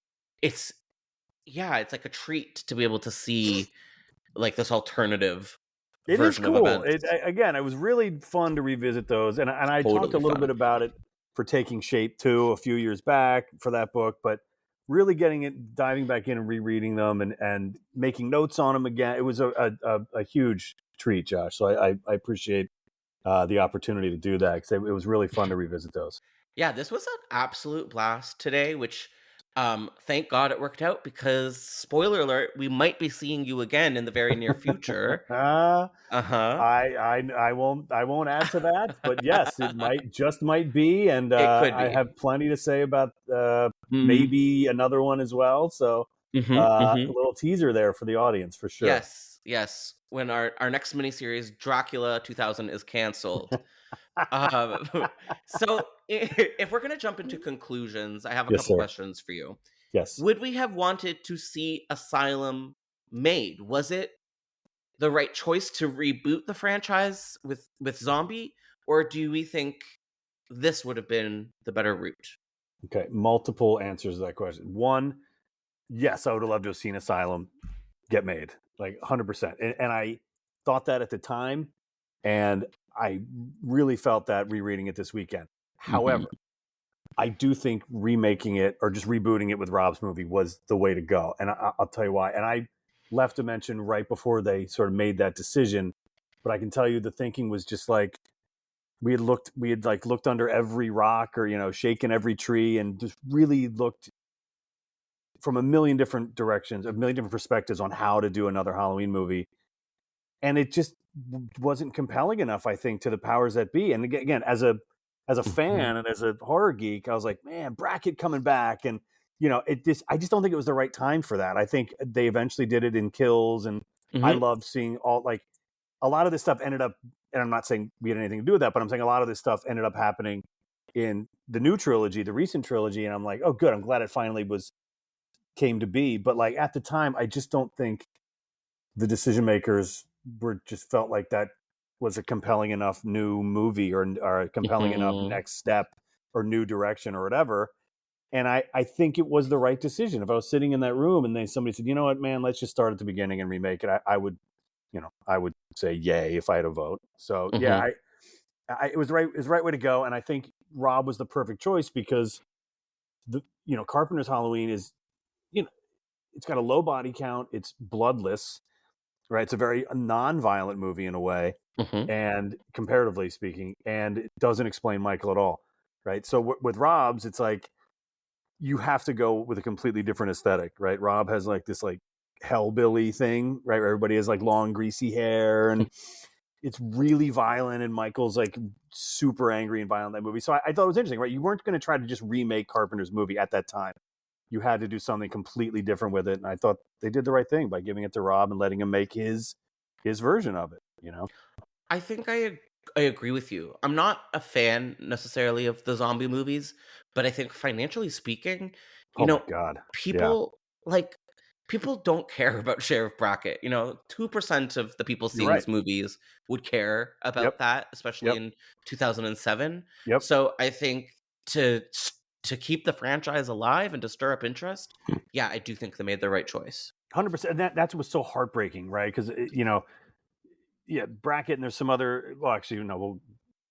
it's like a treat to be able to see like this alternative. It is cool. Again, it was really fun to revisit those, and I talked a little bit about it for Taking Shape too a few years back for that book, but really diving back in and rereading them and making notes on them again. It was a huge treat, Josh. So I appreciate the opportunity to do that because it was really fun to revisit those. Yeah, this was an absolute blast today, which thank God it worked out because spoiler alert, we might be seeing you again in the very near future. I won't add to that, but yes, it might be, and I have plenty to say about maybe another one as well. So a little teaser there for the audience for sure. Yes. When our next miniseries, Dracula 2000, is canceled. So if we're gonna jump into conclusions, I have a couple questions for you. Yes. Would we have wanted to see Asylum made? Was it the right choice to reboot the franchise with Zombie, or do we think this would have been the better route? Okay, multiple answers to that question. One, yes, I would have loved to have seen Asylum get made, like 100%. And I thought that at the time, and I really felt that rereading it this weekend. However, I do think remaking it or just rebooting it with Rob's movie was the way to go. And I'll tell you why. And I left a mention right before they sort of made that decision. But I can tell you the thinking was just like we had looked under every rock or, shaken every tree and just really looked from a million different directions, a million different perspectives on how to do another Halloween movie. And it just wasn't compelling enough, I think, to the powers that be. And again, as a fan and as a horror geek, I was like, man, Brackett coming back. And, I just don't think it was the right time for that. I think they eventually did it in Kills. And I loved seeing a lot of this stuff ended up, and I'm not saying we had anything to do with that, but I'm saying a lot of this stuff ended up happening in the new trilogy, the recent trilogy. And I'm like, oh, good. I'm glad it finally came to be. But like at the time, I just don't think the decision makers felt like that was a compelling enough new movie or a compelling enough next step or new direction or whatever. And I think it was the right decision. If I was sitting in that room and then somebody said, you know what, man, let's just start at the beginning and remake it, I would say yay if I had a vote. So yeah, it was right. It was the right way to go. And I think Rob was the perfect choice because Carpenter's Halloween is, it's got a low body count. It's bloodless, right? It's a very non-violent movie in a way, and comparatively speaking, and it doesn't explain Michael at all, right? So with Rob's, it's like you have to go with a completely different aesthetic, right? Rob has like this like hellbilly thing, right? Where everybody has like long greasy hair and it's really violent, and Michael's like super angry and violent in that movie. So I thought it was interesting, right? You weren't going to try to just remake Carpenter's movie at that time. You had to do something completely different with it, and I thought they did the right thing by giving it to Rob and letting him make his version of it. I think I agree with you. I'm not a fan necessarily of the zombie movies, but I think financially speaking, Oh my God, yeah, people don't care about Sheriff Brackett. 2% of the people you're seeing right. these movies would care about that, especially in 2007. Yep. So I think to keep the franchise alive and to stir up interest, yeah, I do think they made the right choice. 100%. That's what was so heartbreaking, right? Because Brackett, and there's some other. Well, actually, no, we'll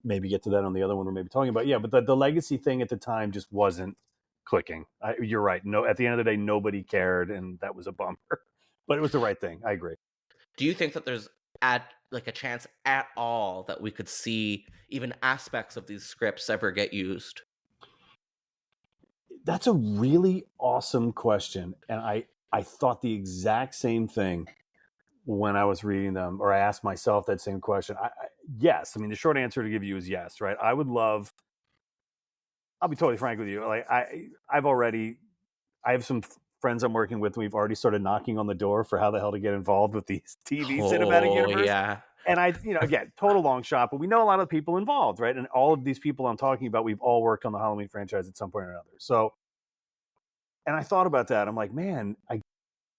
maybe get to that on the other one we're maybe talking about. Yeah, but the legacy thing at the time just wasn't clicking. You're right. No, at the end of the day, nobody cared, and that was a bummer. But it was the right thing. I agree. Do you think that there's a chance at all that we could see even aspects of these scripts ever get used? That's a really awesome question, and I thought the exact same thing when I was reading them, or I asked myself that same question. Yes, I mean the short answer to give you is yes, right? I would love. I'll be totally frank with you. Like I have some friends I'm working with. We've already started knocking on the door for how the hell to get involved with these TV cinematic universe. Yeah. And again, total long shot, but we know a lot of people involved, right? And all of these people I'm talking about, we've all worked on the Halloween franchise at some point or another. So, and I thought about that. I'm like, man,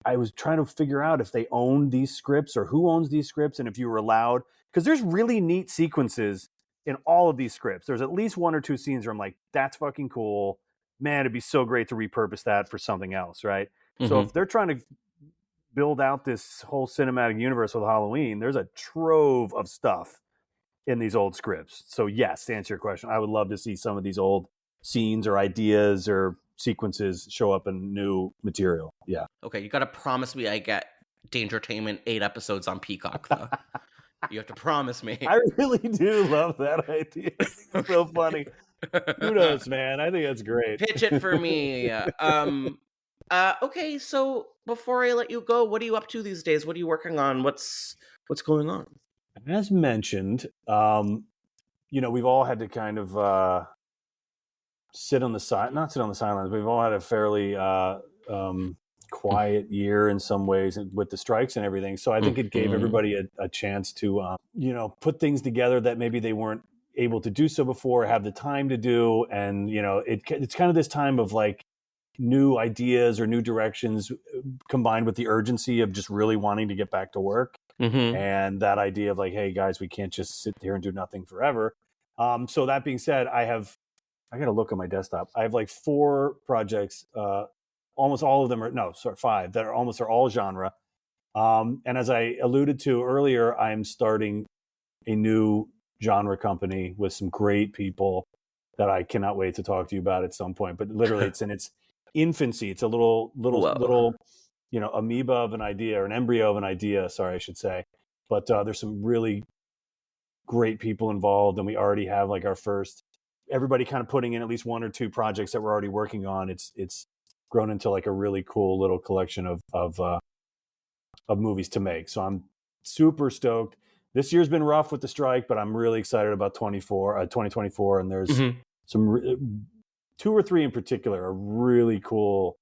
I was trying to figure out if they own these scripts or who owns these scripts and if you were allowed, because there's really neat sequences in all of these scripts. There's at least one or two scenes where I'm like, that's fucking cool. Man, it'd be so great to repurpose that for something else, right? So if they're trying to build out this whole cinematic universe with Halloween, there's a trove of stuff in these old scripts. So yes, to answer your question, I would love to see some of these old scenes or ideas or sequences show up in new material. Yeah. Okay, you got to promise me I get Dangertainment 8 episodes on Peacock, though. You have to promise me. I really do love that idea. It's so funny. Kudos, man. I think that's great. Pitch it for me. Okay, so before I let you go, what are you up to these days? What are you working on? What's going on? As mentioned, we've all had to kind of not sit on the sidelines, but we've all had a fairly quiet year in some ways with the strikes and everything. So I think it gave everybody a chance to, put things together that maybe they weren't able to do so before, have the time to do. And, it's kind of this time of like new ideas or new directions combined with the urgency of just really wanting to get back to work. And that idea of like, hey guys, we can't just sit here and do nothing forever. So that being said, I got to look at my desktop. I have like 4 projects, almost all of them are 5 that are all genre. And as I alluded to earlier, I'm starting a new genre company with some great people that I cannot wait to talk to you about at some point. But literally, it's in its infancy. It's a little, Whoa. amoeba of an idea, or an embryo of an idea. Sorry, I should say. But there's some really great people involved, and we already have like our first. Everybody kind of putting in at least one or two projects that we're already working on. It's grown into like a really cool little collection of movies to make. So I'm super stoked. This year's been rough with the strike, but I'm really excited about 2024. And there's some 2 or 3 in particular are really cool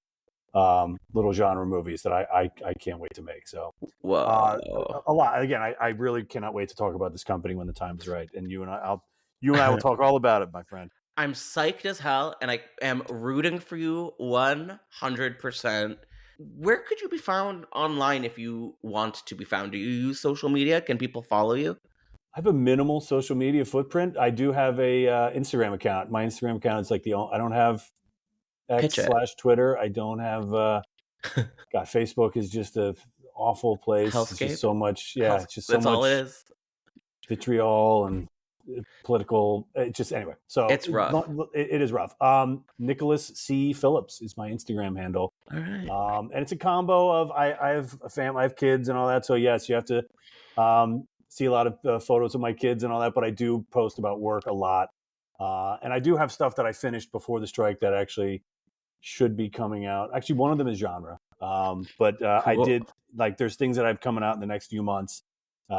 little genre movies that I can't wait to make. So Whoa. a lot. Again, I really cannot wait to talk about this company when the time is right. And you and I will talk all about it, my friend. I'm psyched as hell, and I am rooting for you 100%. Where could you be found online if you want to be found? Do you use social media? Can people follow you? I have a minimal social media footprint. I do have a Instagram account. My Instagram account is like I don't have Pitch it. X/Twitter. I don't have. God, Facebook is just a awful place. Hellscape. It's just so much. Yeah, it's just so That's much all it is. vitriol and political. Anyway. So It's rough. It is rough. Nicholas C. Phillips is my Instagram handle. All right. And it's a combo of I have a family, I have kids and all that. So yes, you have to see a lot of photos of my kids and all that. But I do post about work a lot, and I do have stuff that I finished before the strike that actually should be coming out. Actually, one of them is genre, but Cool. I did there's things that I've coming out in the next few months,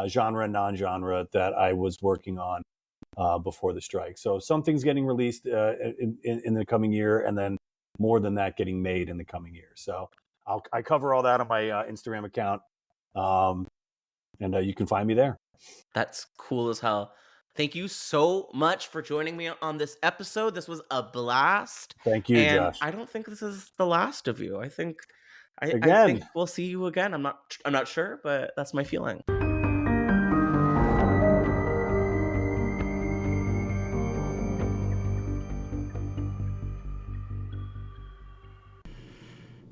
genre and non-genre that I was working on before the strike. So some things getting released in the coming year, and then more than that getting made in the coming year. So I cover all that on my Instagram account, and you can find me there. That's cool as hell. Thank you so much for joining me on this episode. This was a blast. Thank you, and Josh. I don't think this is the last of you. I think we'll see you again. I'm not sure, but that's my feeling.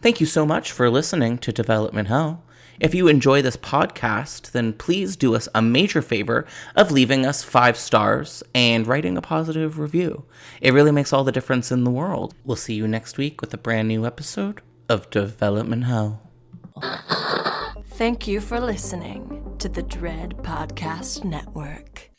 Thank you so much for listening to Development Hell. If you enjoy this podcast, then please do us a major favor of leaving us 5 stars and writing a positive review. It really makes all the difference in the world. We'll see you next week with a brand new episode of Development Hell. Thank you for listening to the Dread Podcast Network.